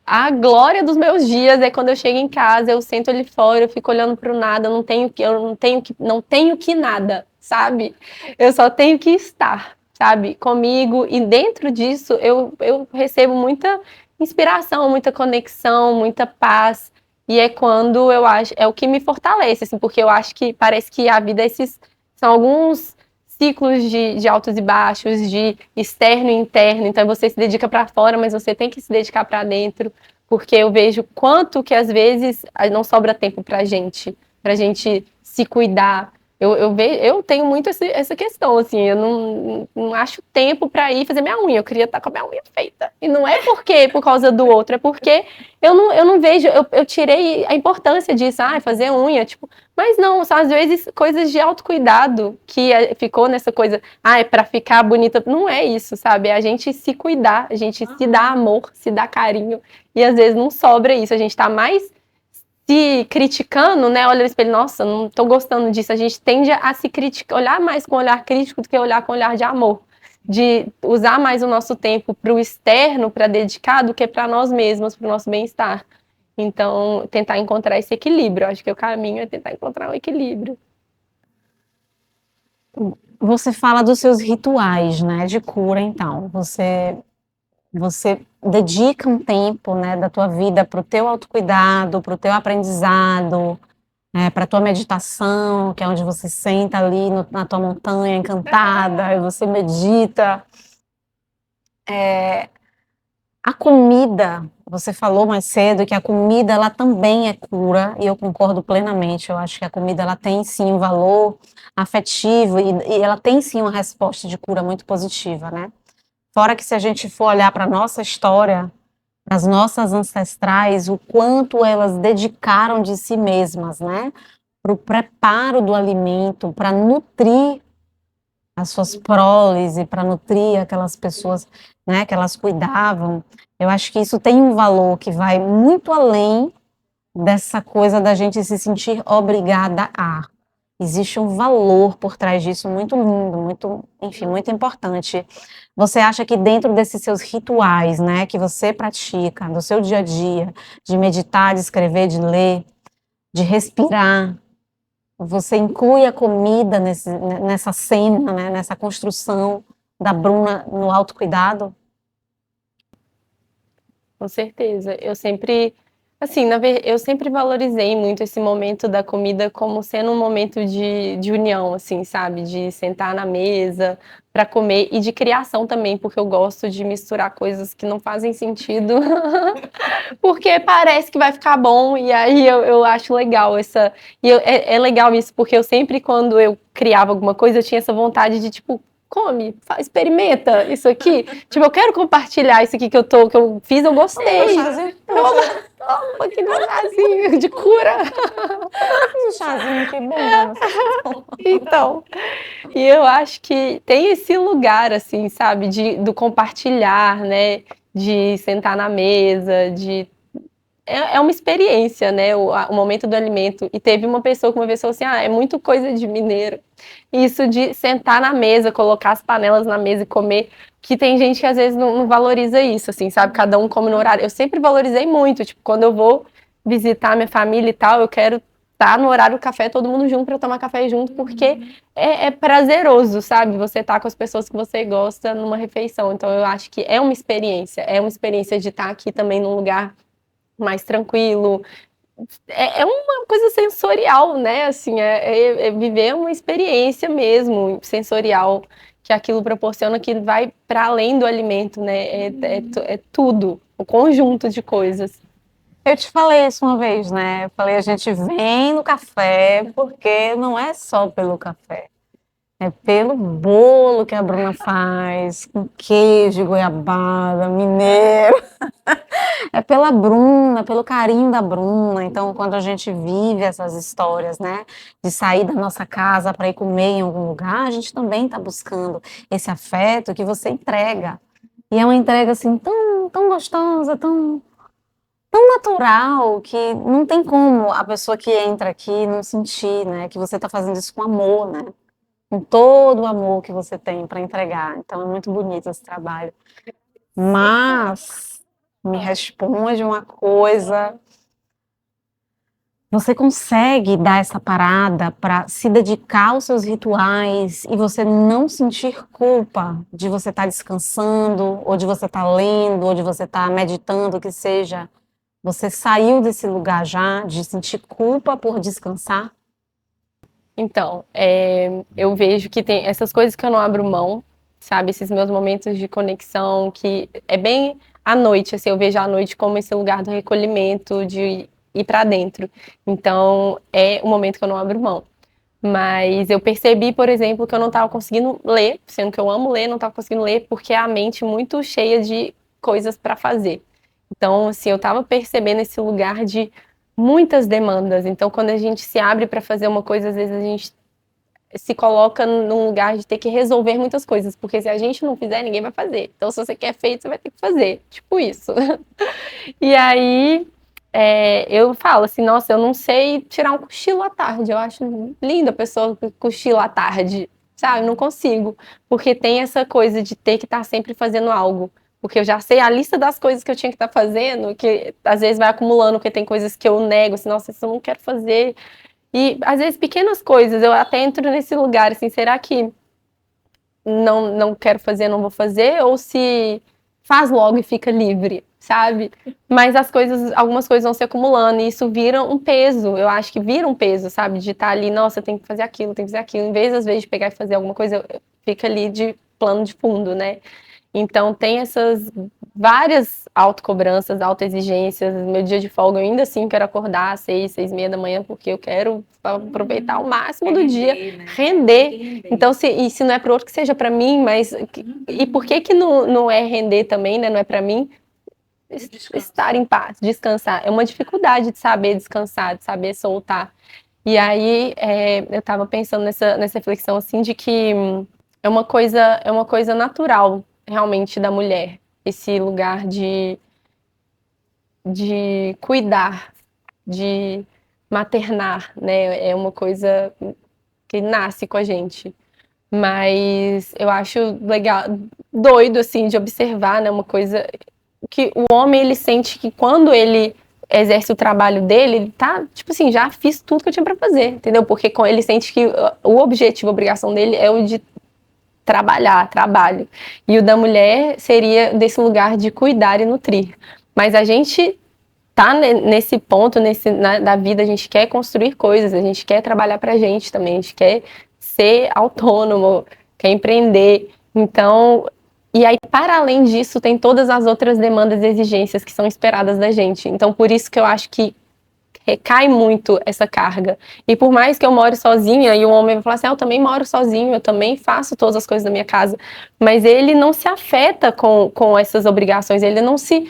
a glória dos meus dias, é quando eu chego em casa, eu sento ali fora, eu fico olhando para o nada, não tenho que nada, sabe? Eu só tenho que estar, sabe? Comigo, e dentro disso eu recebo muita inspiração, muita conexão, muita paz, e é quando eu acho, é o que me fortalece, assim, porque eu acho que parece que a vida são alguns ciclos de altos e baixos, de externo e interno. Então você se dedica para fora, mas você tem que se dedicar para dentro, porque eu vejo quanto que às vezes não sobra tempo para gente se cuidar. Eu tenho muito essa questão, assim, eu não acho tempo para ir fazer minha unha, eu queria estar com a minha unha feita. E não é por causa do outro, é porque eu não vejo, eu tirei a importância disso, fazer unha, tipo, mas não, são às vezes coisas de autocuidado que ficou nessa coisa, é para ficar bonita. Não é isso, sabe? É a gente se cuidar, a gente se dar amor, se dar carinho, e às vezes não sobra isso, a gente tá mais se criticando, né? Olha no espelho, nossa, não tô gostando disso. A gente tende a se criticar, olhar mais com olhar crítico do que olhar com olhar de amor. De usar mais o nosso tempo para o externo, para dedicar, do que para nós mesmos, para o nosso bem-estar. Então, tentar encontrar esse equilíbrio. Acho que o caminho é tentar encontrar um equilíbrio. Você fala dos seus rituais, né, de cura, então. Você dedica um tempo, né, da tua vida para o teu autocuidado, para o teu aprendizado, para a tua meditação, que é onde você senta ali na tua montanha encantada, e você medita. A comida, você falou mais cedo que a comida ela também é cura, e eu concordo plenamente. Eu acho que a comida ela tem sim um valor afetivo e ela tem sim uma resposta de cura muito positiva, né? Fora que se a gente for olhar para a nossa história, para as nossas ancestrais, o quanto elas dedicaram de si mesmas, né? Para o preparo do alimento, para nutrir as suas proles e para nutrir aquelas pessoas, né, que elas cuidavam. Eu acho que isso tem um valor que vai muito além dessa coisa da gente se sentir obrigada a. Existe um valor por trás disso muito lindo, muito, enfim, muito importante. Você acha que dentro desses seus rituais, né, que você pratica, do seu dia a dia, de meditar, de escrever, de ler, de respirar, você inclui a comida nessa cena, né, nessa construção da Bruna no autocuidado? Com certeza. Eu sempre, assim, eu sempre valorizei muito esse momento da comida como sendo um momento de união, assim, sabe? De sentar na mesa para comer e de criação também, porque eu gosto de misturar coisas que não fazem sentido, porque parece que vai ficar bom, e aí eu acho legal é legal isso, porque eu sempre, quando eu criava alguma coisa, eu tinha essa vontade de, tipo, come, experimenta isso aqui. Tipo, eu quero compartilhar isso aqui que eu fiz, eu gostei. Toma, que chazinho de cura. Um chazinho, que bom. Então, e eu acho que tem esse lugar, assim, sabe, do compartilhar, né, de sentar na mesa, de é uma experiência, né? O momento do alimento. E teve uma pessoa que uma vez falou assim: é muito coisa de mineiro. Isso de sentar na mesa, colocar as panelas na mesa e comer, que tem gente que às vezes não valoriza isso, assim, sabe? Cada um come no horário. Eu sempre valorizei muito, tipo, quando eu vou visitar minha família e tal, eu quero estar no horário do café, todo mundo junto para tomar café junto, porque é prazeroso, sabe? Você tá com as pessoas que você gosta numa refeição. Então eu acho que é uma experiência de estar aqui também num lugar mais tranquilo. É uma coisa sensorial, né? Assim, é viver uma experiência mesmo sensorial que aquilo proporciona, que vai para além do alimento, né? É tudo, o conjunto de coisas. Eu te falei isso uma vez, né? Eu falei, a gente vem no café porque não é só pelo café. É pelo bolo que a Bruna faz, com queijo, goiabada, mineiro. É pela Bruna, pelo carinho da Bruna. Então, quando a gente vive essas histórias, né, de sair da nossa casa para ir comer em algum lugar, a gente também está buscando esse afeto que você entrega. E é uma entrega assim tão gostosa, tão natural, que não tem como a pessoa que entra aqui não sentir, né, que você está fazendo isso com amor, né? Com todo o amor que você tem para entregar. Então é muito bonito esse trabalho. Mas me responde uma coisa. Você consegue dar essa parada para se dedicar aos seus rituais e você não sentir culpa de você estar descansando, ou de você estar lendo, ou de você estar meditando, que seja? Você saiu desse lugar já de sentir culpa por descansar? Então, eu vejo que tem essas coisas que eu não abro mão, sabe? Esses meus momentos de conexão, que é bem à noite, assim, eu vejo a noite como esse lugar do recolhimento, de ir para dentro. Então, é um momento que eu não abro mão. Mas eu percebi, por exemplo, que eu não estava conseguindo ler, sendo que eu amo ler, não estava conseguindo ler porque a mente muito cheia de coisas para fazer. Então, assim, eu estava percebendo esse lugar de muitas demandas. Então, quando a gente se abre para fazer uma coisa, às vezes a gente se coloca num lugar de ter que resolver muitas coisas, porque se a gente não fizer, ninguém vai fazer. Então, se você quer feito, você vai ter que fazer. Tipo isso. E aí, eu falo assim, nossa, eu não sei tirar um cochilo à tarde. Eu acho linda a pessoa que cochila à tarde, sabe? Eu não consigo, porque tem essa coisa de ter que estar sempre fazendo algo. Porque eu já sei a lista das coisas que eu tinha que estar fazendo, que às vezes vai acumulando, porque tem coisas que eu nego, assim, nossa, isso eu não quero fazer. E às vezes pequenas coisas, eu até entro nesse lugar, assim, será que não quero fazer, não vou fazer? Ou se faz logo e fica livre, sabe? Mas algumas coisas vão se acumulando e isso vira um peso. Eu acho que vira um peso, sabe? De estar ali, nossa, tem que fazer aquilo, tem que fazer aquilo. Em vez, às vezes, de pegar e fazer alguma coisa, fica ali de plano de fundo, né? Então, tem essas várias autocobranças, autoexigências. Meu dia de folga, eu ainda assim quero acordar às 6h30 da manhã, porque eu quero aproveitar o máximo do dia, render. Então, se não é para outro, que seja para mim, mas... E por que não é render também, né? Não é para mim? Estar em paz, descansar. É uma dificuldade de saber descansar, de saber soltar. E aí, eu estava pensando nessa reflexão, assim, de que é uma coisa natural, realmente, da mulher, esse lugar de cuidar, de maternar, né? É uma coisa que nasce com a gente. Mas eu acho legal, doido, assim, de observar, né? Uma coisa que o homem, ele sente que quando ele exerce o trabalho dele, ele tá, tipo assim, já fiz tudo que eu tinha pra fazer, entendeu? Porque ele sente que o objetivo, a obrigação dele é o de trabalhar, trabalho. E o da mulher seria desse lugar de cuidar e nutrir. Mas a gente tá nesse ponto da vida, a gente quer construir coisas, a gente quer trabalhar pra gente também, a gente quer ser autônomo, quer empreender. Então, e aí, para além disso, tem todas as outras demandas e exigências que são esperadas da gente. Então, por isso que eu acho que recai muito essa carga. E por mais que eu more sozinha, e o homem vai falar assim, eu também moro sozinho, eu também faço todas as coisas da minha casa, mas ele não se afeta com essas obrigações, ele não se...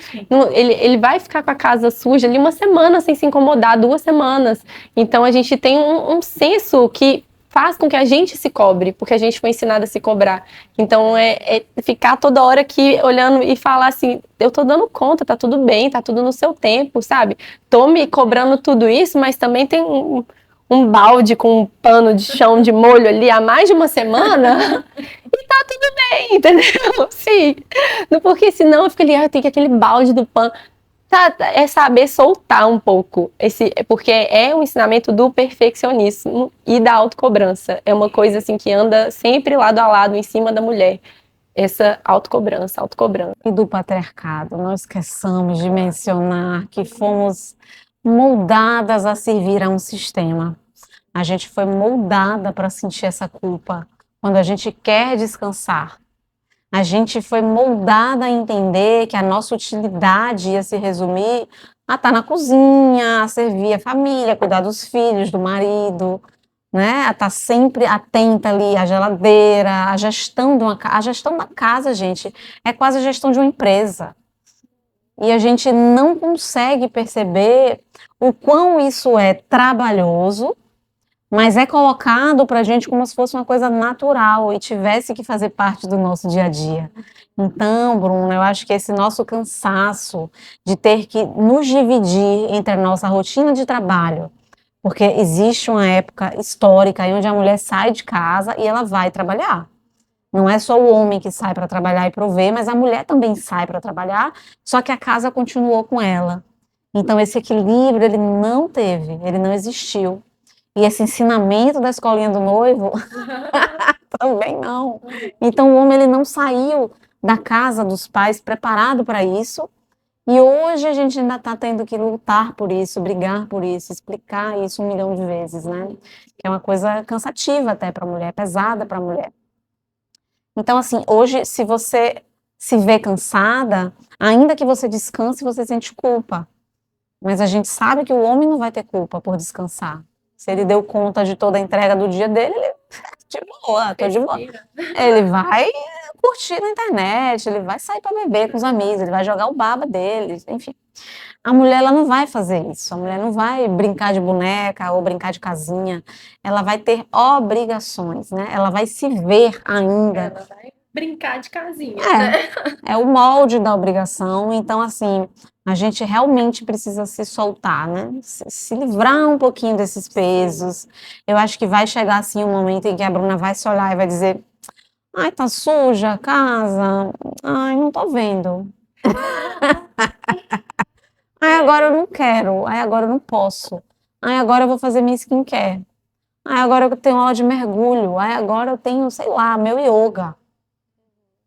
ele vai ficar com a casa suja ali uma semana sem se incomodar, 2 semanas. Então a gente tem um senso que faz com que a gente se cobre, porque a gente foi ensinado a se cobrar. Então, é ficar toda hora aqui olhando e falar assim, eu tô dando conta, tá tudo bem, tá tudo no seu tempo, sabe? Tô me cobrando tudo isso, mas também tem um balde com um pano de chão de molho ali há mais de uma semana e tá tudo bem, entendeu? Sim. Porque senão eu fico ali, eu tenho que aquele balde do pano. É saber soltar um pouco, porque é um ensinamento do perfeccionismo e da autocobrança. É uma coisa assim que anda sempre lado a lado em cima da mulher. Essa autocobrança. E do patriarcado, não esqueçamos de mencionar que fomos moldadas a servir a um sistema. A gente foi moldada para sentir essa culpa quando a gente quer descansar. A gente foi moldada a entender que a nossa utilidade ia se resumir a estar na cozinha, a servir a família, a cuidar dos filhos, do marido, né? A estar sempre atenta ali à geladeira, à gestão a gestão da casa, gente, é quase a gestão de uma empresa. E a gente não consegue perceber o quão isso é trabalhoso, mas é colocado para a gente como se fosse uma coisa natural e tivesse que fazer parte do nosso dia a dia. Então, Bruno, eu acho que esse nosso cansaço de ter que nos dividir entre a nossa rotina de trabalho, porque existe uma época histórica onde a mulher sai de casa e ela vai trabalhar. Não é só o homem que sai para trabalhar e prover, mas a mulher também sai para trabalhar, só que a casa continuou com ela. Então, esse equilíbrio, ele não teve, ele não existiu. E esse ensinamento da escolinha do noivo também não. Então o homem ele não saiu da casa dos pais preparado para isso. E hoje a gente ainda está tendo que lutar por isso, brigar por isso, explicar isso 1 milhão de vezes, né? Que é uma coisa cansativa até para a mulher, pesada para a mulher. Então assim, hoje se você se vê cansada, ainda que você descanse, você sente culpa. Mas a gente sabe que o homem não vai ter culpa por descansar. Se ele deu conta de toda a entrega do dia dele, ele de boa, tô de boa. Ele vai curtir na internet, ele vai sair para beber com os amigos, ele vai jogar o baba dele, enfim. A mulher, ela não vai fazer isso. A mulher não vai brincar de boneca ou brincar de casinha. Ela vai ter obrigações, né? Ela vai se ver ainda. Ela vai brincar de casinha, né? É o molde da obrigação. Então, assim, a gente realmente precisa se soltar, né? Se livrar um pouquinho desses pesos. Eu acho que vai chegar, assim, um momento em que a Bruna vai se olhar e vai dizer: ai, tá suja a casa. Ai, não tô vendo. Ai, agora eu não quero. Ai, agora eu não posso. Ai, agora eu vou fazer minha skincare. Ai, agora eu tenho aula de mergulho. Ai, agora eu tenho, sei lá, meu yoga.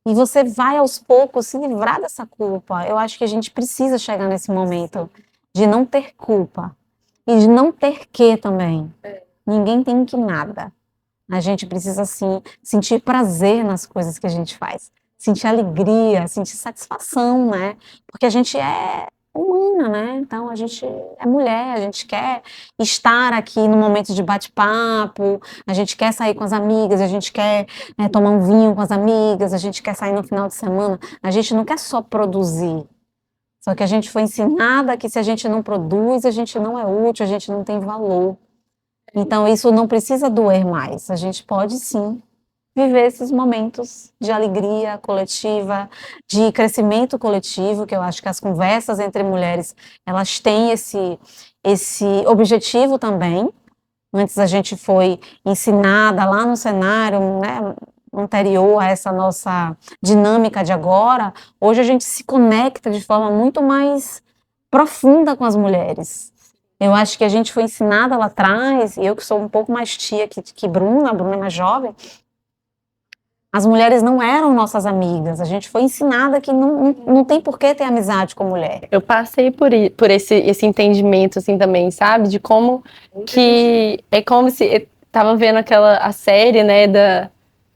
E você vai aos poucos se livrar dessa culpa. Eu acho que a gente precisa chegar nesse momento de não ter culpa. E de não ter que também. Ninguém tem que nada. A gente precisa, sim, sentir prazer nas coisas que a gente faz. Sentir alegria, sentir satisfação, né? Porque a gente é humana, né? Então a gente é mulher, a gente quer estar aqui no momento de bate-papo, a gente quer sair com as amigas, a gente quer tomar um vinho com as amigas, a gente quer sair no final de semana, a gente não quer só produzir. Só que a gente foi ensinada que se a gente não produz, a gente não é útil, a gente não tem valor. Então isso não precisa doer mais, a gente pode sim viver esses momentos de alegria coletiva, de crescimento coletivo, que eu acho que as conversas entre mulheres, elas têm esse objetivo também. Antes a gente foi ensinada lá no cenário, né, anterior a essa nossa dinâmica de agora, hoje a gente se conecta de forma muito mais profunda com as mulheres. Eu acho que a gente foi ensinada lá atrás, e eu que sou um pouco mais tia que Bruna, a Bruna é mais jovem, as mulheres não eram nossas amigas. A gente foi ensinada que não tem por que ter amizade com mulher. Eu passei por esse entendimento, assim, também, sabe? De como que... É como se... Tava vendo a série, né, da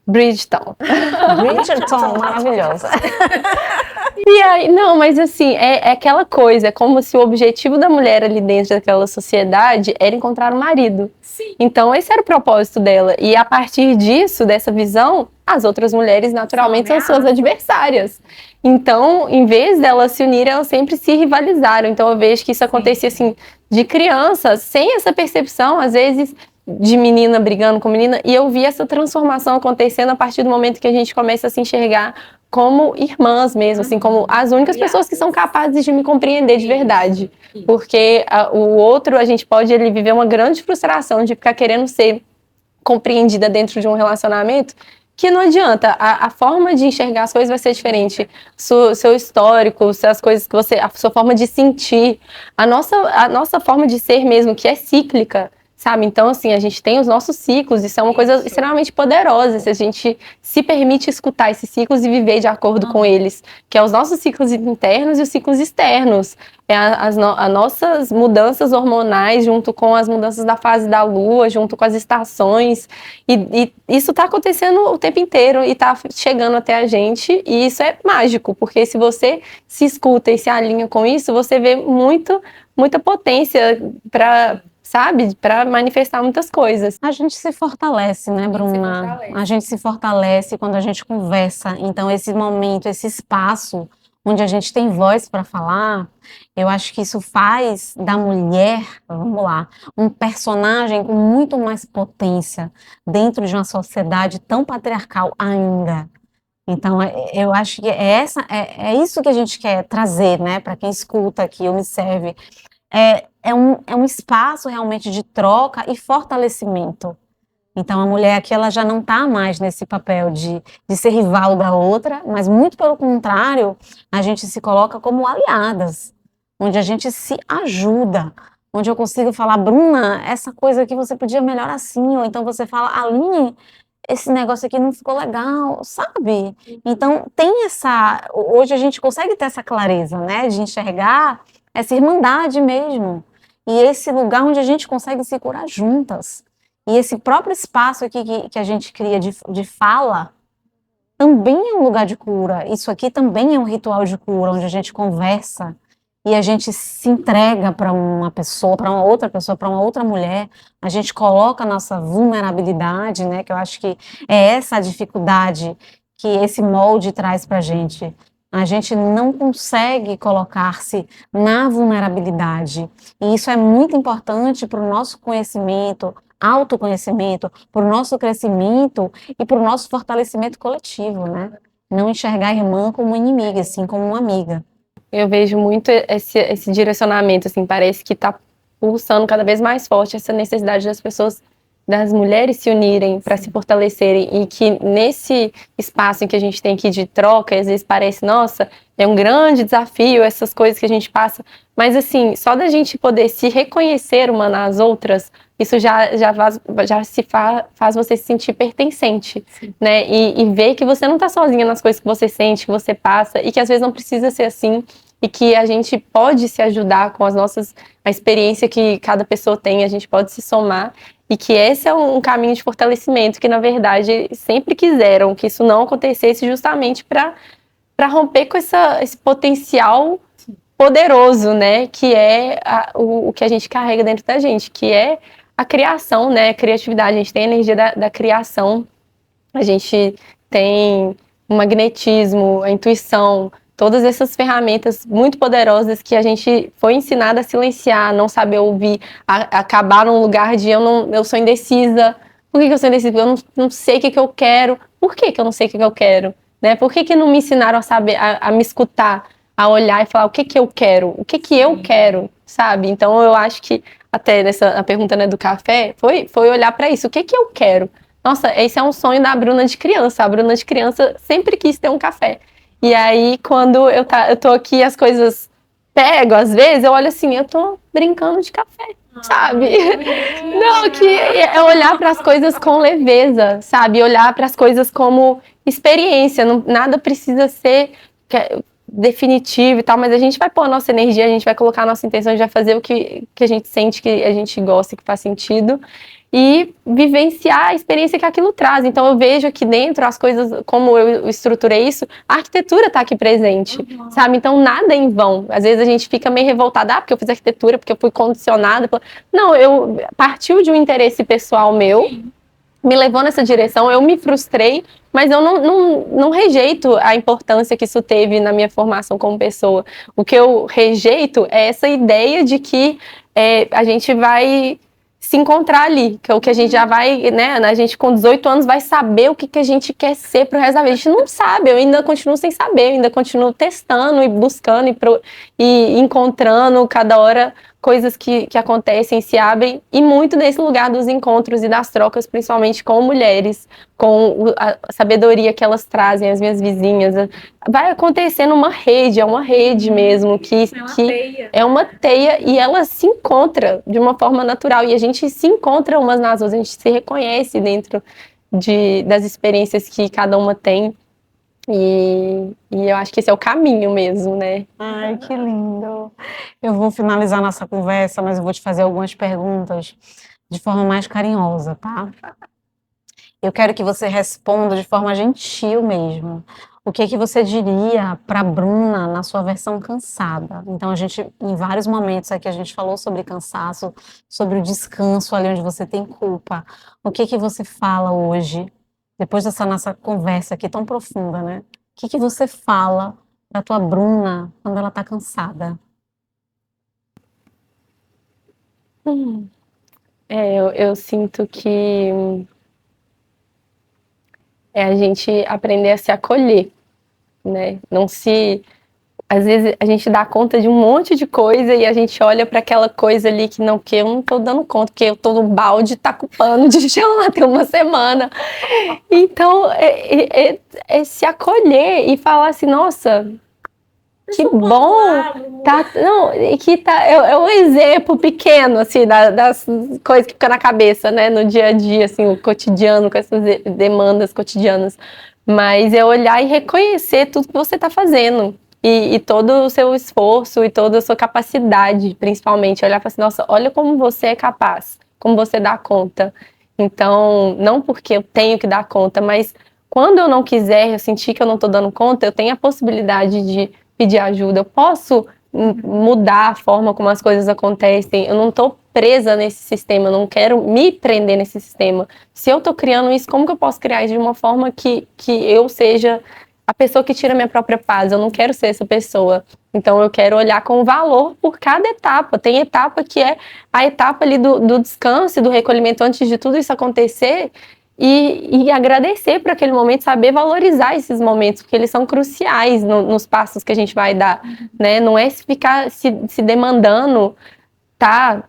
Bridgerton. Bridgerton, maravilhosa. E aí, não, mas assim, é aquela coisa, é como se o objetivo da mulher ali dentro daquela sociedade era encontrar um marido. Sim. Então esse era o propósito dela. E a partir disso, dessa visão, as outras mulheres naturalmente são suas adversárias. Então, em vez delas se unirem, elas sempre se rivalizaram. Então eu vejo que isso acontecia assim, de criança, sem essa percepção, às vezes de menina brigando com menina, e eu vi essa transformação acontecendo a partir do momento que a gente começa a se enxergar como irmãs mesmo, assim, como as únicas pessoas que são capazes de me compreender de verdade. Porque o outro, a gente pode ele viver uma grande frustração de ficar querendo ser compreendida dentro de um relacionamento, que não adianta, a forma de enxergar as coisas vai ser diferente, seu histórico, as coisas que você, a sua forma de sentir, a nossa forma de ser mesmo, que é cíclica, sabe? Então, assim, a gente tem os nossos ciclos, isso é uma coisa extremamente poderosa, se a gente se permite escutar esses ciclos e viver de acordo com eles, que é os nossos ciclos internos e os ciclos externos, as nossas mudanças hormonais junto com as mudanças da fase da lua, junto com as estações, e isso tá acontecendo o tempo inteiro e tá chegando até a gente, e isso é mágico, porque se você se escuta e se alinha com isso, você vê muita potência para manifestar muitas coisas. A gente se fortalece, né, Bruna? A gente se fortalece quando a gente conversa. Então, esse momento, esse espaço onde a gente tem voz para falar, eu acho que isso faz da mulher, vamos lá, um personagem com muito mais potência dentro de uma sociedade tão patriarcal ainda. Então, eu acho que é isso que a gente quer trazer, né, para quem escuta aqui, observe. É um espaço realmente de troca e fortalecimento. Então, a mulher aqui, ela já não está mais nesse papel de ser rival da outra, mas muito pelo contrário, a gente se coloca como aliadas, onde a gente se ajuda, onde eu consigo falar, Bruna, essa coisa aqui você podia melhorar assim, ou então você fala, Aline, esse negócio aqui não ficou legal, sabe? Então, hoje a gente consegue ter essa clareza, né, de enxergar essa irmandade mesmo, e esse lugar onde a gente consegue se curar juntas. E esse próprio espaço aqui que a gente cria de fala, também é um lugar de cura. Isso aqui também é um ritual de cura, onde a gente conversa e a gente se entrega para uma pessoa, para uma outra pessoa, para uma outra mulher. A gente coloca a nossa vulnerabilidade, né? Que eu acho que é essa a dificuldade que esse molde traz para a gente. A gente não consegue colocar-se na vulnerabilidade. E isso é muito importante para o nosso conhecimento, autoconhecimento, para o nosso crescimento e para o nosso fortalecimento coletivo, né? Não enxergar a irmã como inimiga, assim, como uma amiga. Eu vejo muito esse direcionamento, assim, parece que está pulsando cada vez mais forte essa necessidade das mulheres se unirem para se fortalecerem, e que nesse espaço em que a gente tem aqui de troca, às vezes parece, nossa, é um grande desafio essas coisas que a gente passa, mas assim, só da gente poder se reconhecer uma nas outras, isso faz você se sentir pertencente, né, e ver que você não está sozinha nas coisas que você sente, que você passa, e que às vezes não precisa ser assim, e que a gente pode se ajudar com a experiência que cada pessoa tem, a gente pode se somar, e que esse é um caminho de fortalecimento, que na verdade sempre quiseram que isso não acontecesse, justamente para romper com esse potencial poderoso, né, que é o que a gente carrega dentro da gente, que é a criação, né, a criatividade. A gente tem a energia da criação, a gente tem o magnetismo, a intuição, todas essas ferramentas muito poderosas que a gente foi ensinada a silenciar, não saber ouvir, acabar num lugar de eu sou indecisa. Por que eu sou indecisa? Porque eu não sei o que eu quero. Por que eu não sei o que eu quero? Né? Por que não me ensinaram a saber, a me escutar, a olhar e falar o que eu quero? O que eu quero, sabe? Então eu acho que até a pergunta, né, do café, foi olhar para isso. O que eu quero? Nossa, esse é um sonho da Bruna de criança. A Bruna de criança sempre quis ter um café. E aí, quando eu tô aqui, as coisas pego, às vezes, eu olho assim, eu tô brincando de café, sabe? Não, que é olhar para as coisas com leveza, sabe? Olhar para as coisas como experiência, nada precisa ser definitivo e tal, mas a gente vai pôr a nossa energia, a gente vai colocar a nossa intenção, a gente vai fazer o que a gente sente, que a gente gosta, que faz sentido, e vivenciar a experiência que aquilo traz. Então eu vejo aqui dentro as coisas, como eu estruturei isso, a arquitetura está aqui presente, sabe? Então nada é em vão. Às vezes a gente fica meio revoltada, porque eu fiz arquitetura, porque eu fui condicionada. Não, partiu de um interesse pessoal meu, me levou nessa direção, eu me frustrei, mas eu não rejeito a importância que isso teve na minha formação como pessoa. O que eu rejeito é essa ideia de que a gente vai se encontrar ali, que é o que a gente já vai, né, a gente com 18 anos vai saber o que a gente quer ser pro resto da vida. A gente não sabe, eu ainda continuo sem saber, eu ainda continuo testando e buscando e encontrando cada hora coisas que acontecem, se abrem, e muito desse lugar dos encontros e das trocas, principalmente com mulheres, com a sabedoria que elas trazem, as minhas vizinhas, vai acontecendo uma rede, é uma rede mesmo, é uma teia e ela se encontra de uma forma natural, e a gente se encontra umas nas outras, a gente se reconhece dentro das experiências que cada uma tem. E eu acho que esse é o caminho mesmo, né? Ai, que lindo. Eu vou finalizar nossa conversa, mas eu vou te fazer algumas perguntas de forma mais carinhosa, tá? Eu quero que você responda de forma gentil mesmo. O que que você diria para Bruna na sua versão cansada? Então a gente, em vários momentos aqui a gente falou sobre cansaço, sobre o descanso ali onde você tem culpa. O que que você fala hoje, depois dessa nossa conversa aqui tão profunda, né? O que que você fala da tua Bruna quando ela tá cansada? Eu sinto que é a gente aprender a se acolher, né? Não se... Às vezes a gente dá conta de um monte de coisa e a gente olha para aquela coisa ali que eu não tô dando conta, porque eu tô no balde, tá com pano de chão lá tem uma semana. Então, é se acolher e falar assim, nossa, que bom, tá, não, e que tá, é um exemplo pequeno, assim, das coisas que ficam na cabeça, né, no dia a dia, assim, o cotidiano, com essas demandas cotidianas, mas é olhar e reconhecer tudo que você tá fazendo, e todo o seu esforço, e toda a sua capacidade, principalmente, olhar para assim, nossa, olha como você é capaz, como você dá conta, então, não porque eu tenho que dar conta, mas quando eu não quiser, eu sentir que eu não tô dando conta, eu tenho a possibilidade de pedir ajuda, eu posso mudar a forma como as coisas acontecem, eu não estou presa nesse sistema, eu não quero me prender nesse sistema. Se eu estou criando isso, como que eu posso criar isso de uma forma que eu seja a pessoa que tira a minha própria paz? Eu não quero ser essa pessoa. Então eu quero olhar com valor por cada etapa. Tem etapa que é a etapa ali do descanso e do recolhimento antes de tudo isso acontecer, e agradecer por aquele momento, saber valorizar esses momentos, porque eles são cruciais nos passos que a gente vai dar, né? Não é ficar se demandando, tá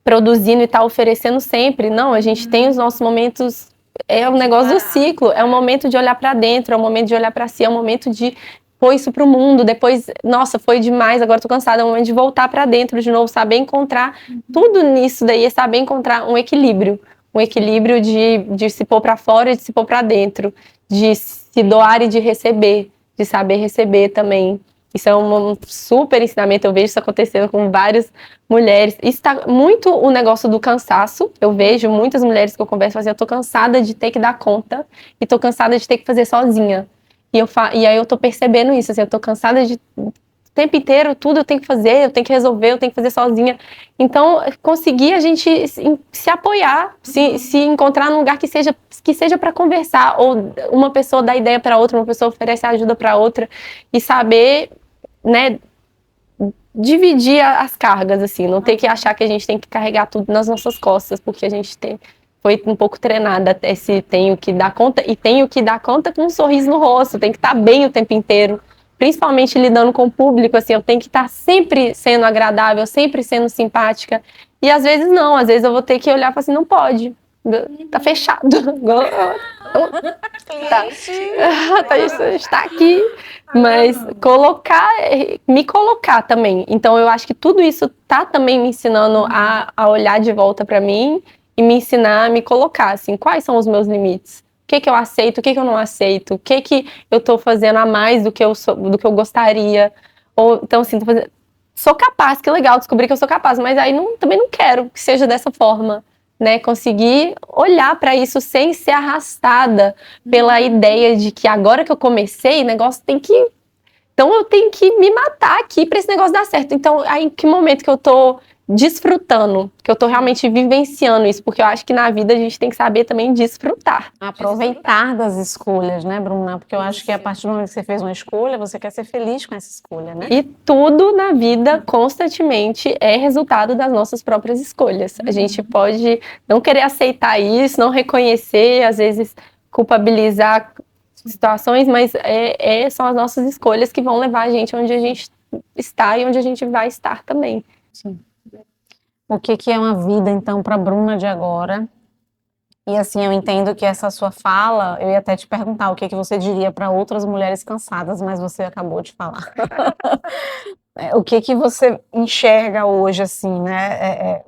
produzindo e tá oferecendo sempre. Não, a gente tem os nossos momentos, é um negócio do ciclo, é um momento de olhar para dentro, é um momento de olhar para si, é um momento de pôr isso pro mundo, depois, nossa, foi demais, agora tô cansada, é um momento de voltar para dentro de novo, saber encontrar, tudo nisso daí é saber encontrar um equilíbrio de se pôr para fora e de se pôr para dentro, de se doar e de receber, de saber receber também. Isso é um super ensinamento, eu vejo isso acontecendo com várias mulheres. Isso tá muito o negócio do cansaço, eu vejo muitas mulheres que eu converso assim, eu tô cansada de ter que dar conta e tô cansada de ter que fazer sozinha. E aí eu tô percebendo isso, assim, eu tô cansada de o tempo inteiro, tudo eu tenho que fazer, eu tenho que resolver, eu tenho que fazer sozinha. Então, conseguir a gente se apoiar, se encontrar num lugar que seja para conversar, ou uma pessoa dá ideia para outra, uma pessoa oferece ajuda para outra, e saber, né, dividir as cargas, assim, não ter que achar que a gente tem que carregar tudo nas nossas costas, porque a gente foi um pouco treinada até se tenho que dar conta, e tenho que dar conta com um sorriso no rosto, tem que estar bem o tempo inteiro, principalmente lidando com o público, assim, eu tenho que estar sempre sendo agradável, sempre sendo simpática, e às vezes não, às vezes eu vou ter que olhar e falar assim, não pode, tá fechado, está aqui, mas me colocar também, então eu acho que tudo isso tá também me ensinando a olhar de volta para mim, e me ensinar a me colocar, assim, quais são os meus limites, o que eu aceito, o que eu não aceito, o que eu tô fazendo a mais do que eu gostaria, ou, então assim, sou capaz, que legal descobrir que eu sou capaz, mas aí também não quero que seja dessa forma, né, conseguir olhar para isso sem ser arrastada pela ideia de que agora que eu comecei, o negócio então eu tenho que me matar aqui para esse negócio dar certo, então aí em que momento que eu tô desfrutando, que eu tô realmente vivenciando isso, porque eu acho que na vida a gente tem que saber também desfrutar. Aproveitar das escolhas, né, Bruna? Porque eu acho que a partir do momento que você fez uma escolha, você quer ser feliz com essa escolha, né? E tudo na vida, constantemente, é resultado das nossas próprias escolhas. A gente pode não querer aceitar isso, não reconhecer, às vezes culpabilizar situações, mas são as nossas escolhas que vão levar a gente onde a gente está e onde a gente vai estar também. Sim. O que é uma vida, então, para Bruna de agora? E assim, eu entendo que essa sua fala, eu ia até te perguntar o que você diria para outras mulheres cansadas, mas você acabou de falar. O que você enxerga hoje, assim, né,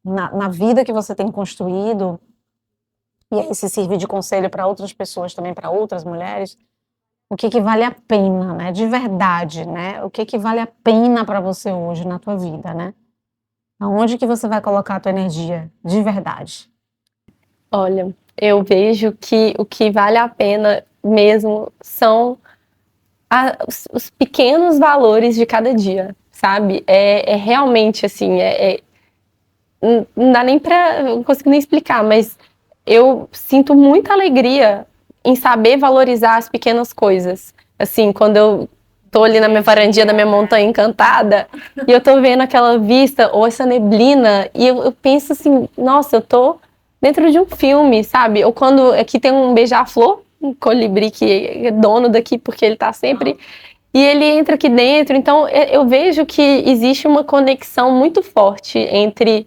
na vida que você tem construído, e aí se servir de conselho para outras pessoas também, para outras mulheres, o que vale a pena, né, de verdade, né? O que vale a pena para você hoje na tua vida, né? Aonde que você vai colocar a tua energia de verdade? Olha, eu vejo que o que vale a pena mesmo são os pequenos valores de cada dia, sabe? É realmente assim, não dá nem pra, não consigo nem explicar, mas eu sinto muita alegria em saber valorizar as pequenas coisas. Assim, quando eu tô ali na minha varandinha da minha montanha encantada e eu tô vendo aquela vista ou essa neblina e eu penso assim, nossa, eu tô dentro de um filme, sabe? Ou quando aqui tem um beija-flor, um colibri que é dono daqui porque ele tá sempre e ele entra aqui dentro, então eu vejo que existe uma conexão muito forte entre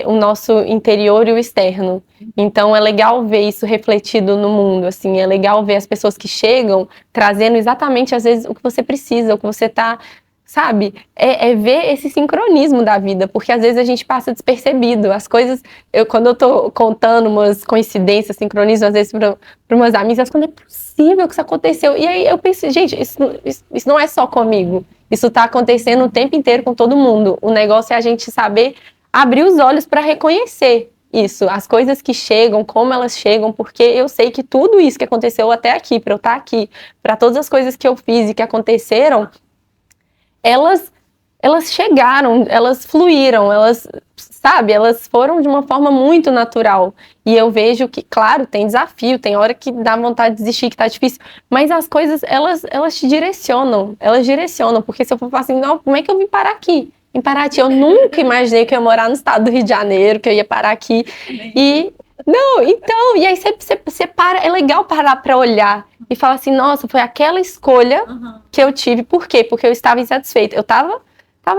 o nosso interior e o externo. Então é legal ver isso refletido no mundo, assim, é legal ver as pessoas que chegam trazendo exatamente, às vezes, o que você precisa, o que você tá, sabe? É ver esse sincronismo da vida, porque às vezes a gente passa despercebido. As coisas, quando eu tô contando umas coincidências, sincronismo, às vezes para umas amigas, quando é possível que isso aconteceu. E aí eu penso, gente, isso não é só comigo. Isso tá acontecendo o tempo inteiro com todo mundo. O negócio é a gente saber abrir os olhos para reconhecer isso, as coisas que chegam, como elas chegam, porque eu sei que tudo isso que aconteceu até aqui, para eu estar aqui, para todas as coisas que eu fiz e que aconteceram, elas chegaram, elas fluíram, elas, sabe, elas foram de uma forma muito natural. E eu vejo que, claro, tem desafio, tem hora que dá vontade de desistir, que tá difícil, mas as coisas, elas te direcionam, porque se eu for falar assim, não, como é que eu vim parar aqui? Em Paraty, eu nunca imaginei que eu ia morar no estado do Rio de Janeiro, que eu ia parar aqui. E, não, então, e aí você para, é legal parar para olhar e falar assim, nossa, foi aquela escolha que eu tive. Por quê? Porque eu estava insatisfeita. Eu tava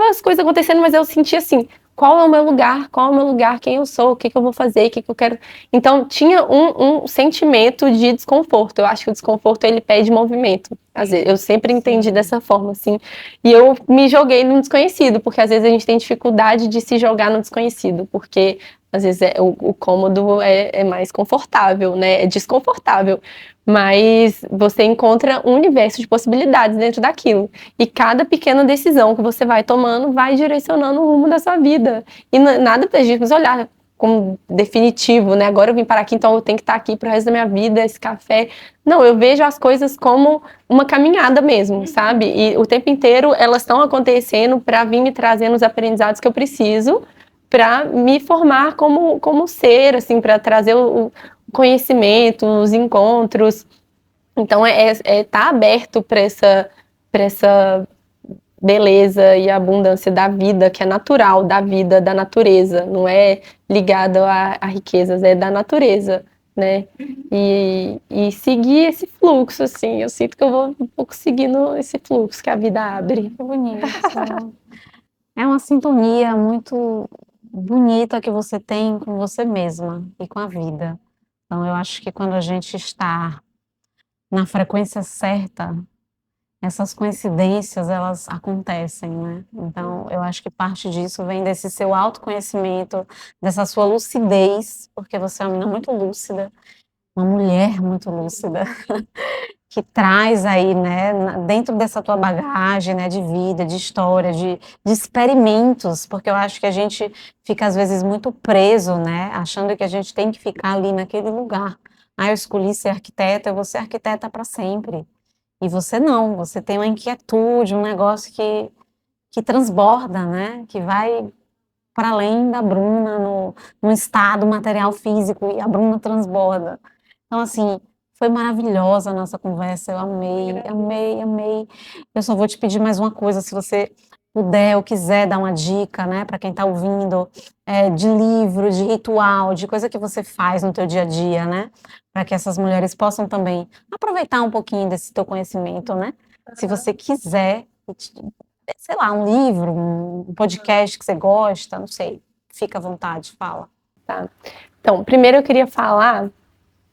as coisas acontecendo, mas eu sentia assim, qual é o meu lugar? Qual é o meu lugar? Quem eu sou? O que eu vou fazer? O que eu quero? Então, tinha um sentimento de desconforto. Eu acho que o desconforto, ele pede movimento. Às vezes, eu sempre entendi dessa forma, assim. E eu me joguei no desconhecido, porque às vezes a gente tem dificuldade de se jogar no desconhecido, porque às vezes o cômodo é mais confortável, né? É desconfortável. Mas você encontra um universo de possibilidades dentro daquilo. E cada pequena decisão que você vai tomando vai direcionando o rumo da sua vida. E nada pra gente olhar como definitivo, né? Agora eu vim parar aqui, então eu tenho que estar aqui pro resto da minha vida, esse café. Não, eu vejo as coisas como uma caminhada mesmo, sabe? E o tempo inteiro elas estão acontecendo para vir me trazendo os aprendizados que eu preciso para me formar como ser, assim, para trazer o conhecimento, os encontros. Então, tá aberto para essa beleza e abundância da vida, que é natural, da vida, da natureza, não é ligado a riquezas, é da natureza, né? E seguir esse fluxo, assim, eu sinto que eu vou um pouco seguindo esse fluxo que a vida abre. Que bonito. É uma sintonia muito bonita que você tem com você mesma e com a vida. Então, eu acho que quando a gente está na frequência certa, essas coincidências, elas acontecem, né? Então, eu acho que parte disso vem desse seu autoconhecimento, dessa sua lucidez, porque você é uma menina muito lúcida, uma mulher muito lúcida, que traz aí, né, dentro dessa tua bagagem, né, de vida, de história, de experimentos, porque eu acho que a gente fica às vezes muito preso, né, achando que a gente tem que ficar ali naquele lugar. Ah, eu escolhi ser arquiteta, eu vou ser arquiteta para sempre. E você não, você tem uma inquietude, um negócio que transborda, né, que vai para além da Bruna no estado material físico, e a Bruna transborda. Então, assim, foi maravilhosa a nossa conversa, eu amei, amei, amei. Eu só vou te pedir mais uma coisa, se você puder ou quiser dar uma dica, né, para quem está ouvindo, de livro, de ritual, de coisa que você faz no teu dia a dia, né, para que essas mulheres possam também aproveitar um pouquinho desse teu conhecimento, né. Se você quiser, sei lá, um livro, um podcast que você gosta, não sei, fica à vontade, fala. Tá. Então, primeiro eu queria falar,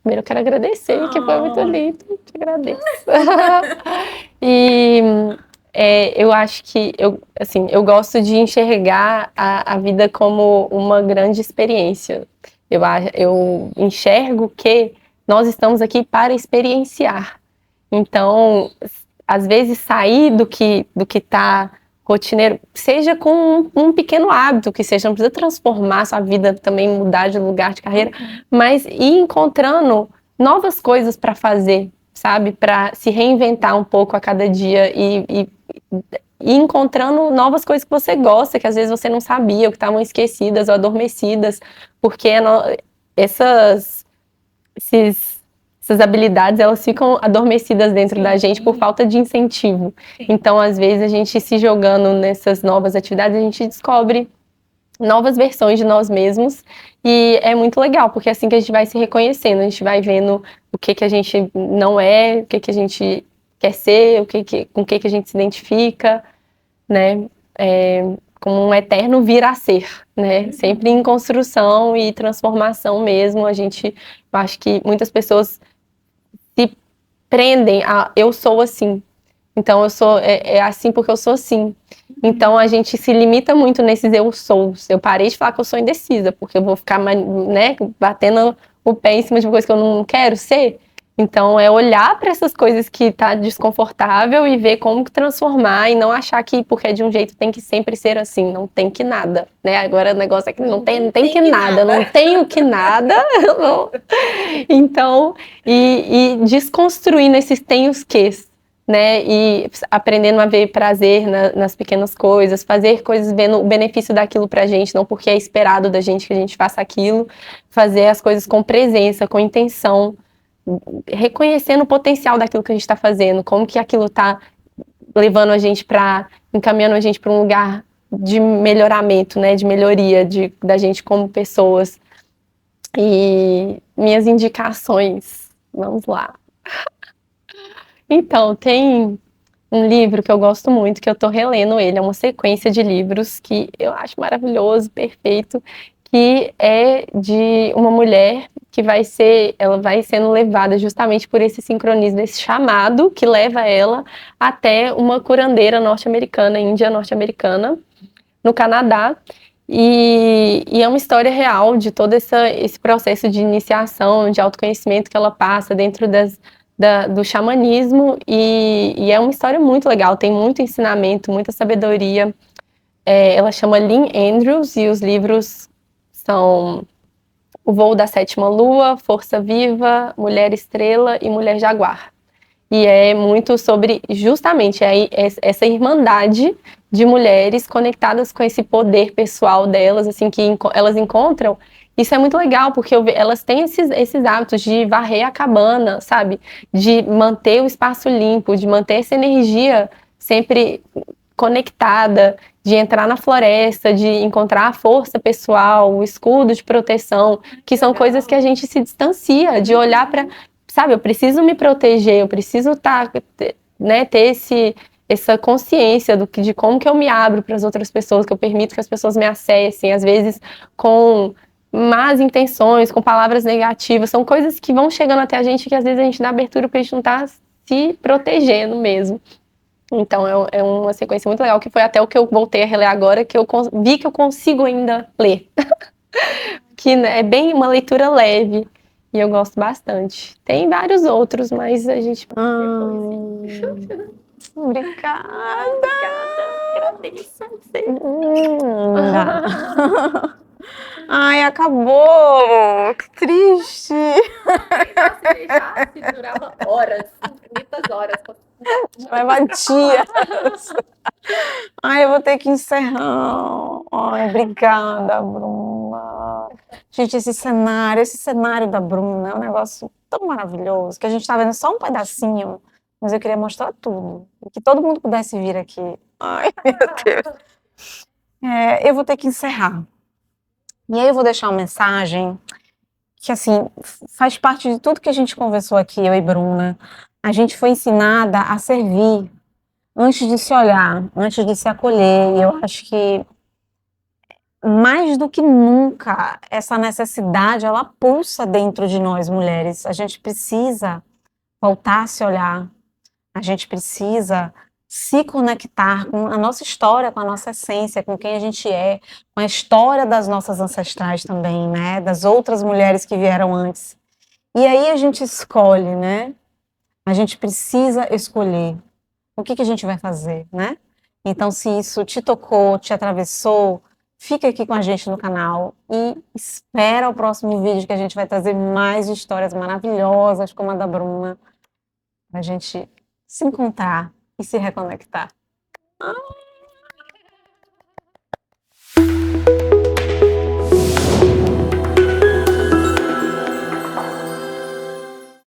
primeiro eu quero agradecer, que foi muito lindo, te agradeço. E eu acho que assim, eu gosto de enxergar a vida como uma grande experiência. Eu enxergo que nós estamos aqui para experienciar. Então, às vezes sair do que está rotineiro, seja com um pequeno hábito que seja, não precisa transformar sua vida também, mudar de lugar de carreira, mas ir encontrando novas coisas para fazer, sabe? Para se reinventar um pouco a cada dia e encontrando novas coisas que você gosta, que às vezes você não sabia, ou que estavam esquecidas ou adormecidas, porque essas, essas habilidades, elas ficam adormecidas dentro da gente por falta de incentivo. Então, às vezes, a gente se jogando nessas novas atividades, a gente descobre novas versões de nós mesmos, e é muito legal, porque é assim que a gente vai se reconhecendo, a gente vai vendo o que a gente não é, o que a gente quer ser, com o que a gente se identifica, né, como um eterno vir a ser, né, sempre em construção e transformação mesmo. Eu acho que muitas pessoas se prendem a eu sou assim, então eu sou assim porque eu sou assim. Então a gente se limita muito nesses eu sou. Eu parei de falar que eu sou indecisa, porque eu vou ficar, né, batendo o pé em cima de uma coisa que eu não quero ser. Então é olhar para essas coisas que tá desconfortável e ver como que transformar, e não achar que porque é de um jeito tem que sempre ser assim, não tem que nada, né? Agora o negócio é que não tem que nada, não tenho que nada. Não. Então, e desconstruindo esses tem os quês, né, e aprendendo a ver prazer nas pequenas coisas, fazer coisas vendo o benefício daquilo pra gente, não porque é esperado da gente que a gente faça aquilo, fazer as coisas com presença, com intenção, reconhecendo o potencial daquilo que a gente está fazendo, como que aquilo está levando a gente encaminhando a gente para um lugar de melhoramento, né, de melhoria da gente como pessoas. E minhas indicações, vamos lá. Então, tem um livro que eu gosto muito, que eu tô relendo ele, é uma sequência de livros que eu acho maravilhoso, perfeito, que é de uma mulher que ela vai sendo levada justamente por esse sincronismo, esse chamado que leva ela até uma curandeira norte-americana, índia norte-americana, no Canadá. E é uma história real de todo esse processo de iniciação, de autoconhecimento que ela passa dentro do xamanismo, e é uma história muito legal, tem muito ensinamento, muita sabedoria. Ela chama Lynn Andrews, e os livros são O Voo da Sétima Lua, Força Viva, Mulher Estrela e Mulher Jaguar. E é muito sobre justamente essa irmandade de mulheres conectadas com esse poder pessoal delas, assim, que elas encontram. Isso é muito legal, porque elas têm esses hábitos de varrer a cabana, sabe? De manter o espaço limpo, de manter essa energia sempre conectada, de entrar na floresta, de encontrar a força pessoal, o escudo de proteção, que são coisas que a gente se distancia, de olhar para, sabe, eu preciso me proteger, eu preciso né, ter essa consciência de como que eu me abro para as outras pessoas, que eu permito que as pessoas me acessem, às vezes com más intenções, com palavras negativas, são coisas que vão chegando até a gente que às vezes a gente dá abertura porque a gente não está se protegendo mesmo. Então é uma sequência muito legal, que foi até o que eu voltei a reler agora, que eu vi que eu consigo ainda ler. Que, né, é bem uma leitura leve, e eu gosto bastante. Tem vários outros, mas a gente Obrigada. Agradeço. Ai, acabou! Que triste! Se deixasse, durava horas, infinitas horas. Vai dias. Ai, eu vou ter que encerrar. Ai, obrigada, Bruna. Gente, esse cenário da Bruna é um negócio tão maravilhoso que a gente tá vendo só um pedacinho, mas eu queria mostrar tudo. E que todo mundo pudesse vir aqui. Ai, meu Deus. Eu vou ter que encerrar. E aí eu vou deixar uma mensagem que, assim, faz parte de tudo que a gente conversou aqui, eu e Bruna. A gente foi ensinada a servir antes de se olhar, antes de se acolher. E eu acho que mais do que nunca essa necessidade ela pulsa dentro de nós mulheres. A gente precisa voltar a se olhar. A gente precisa se conectar com a nossa história, com a nossa essência, com quem a gente é, com a história das nossas ancestrais também, né? Das outras mulheres que vieram antes. E aí a gente escolhe, né? A gente precisa escolher o que que a gente vai fazer, né? Então, se isso te tocou, te atravessou, fica aqui com a gente no canal e espera o próximo vídeo que a gente vai trazer mais histórias maravilhosas como a da Bruna, pra gente se encontrar e se reconectar.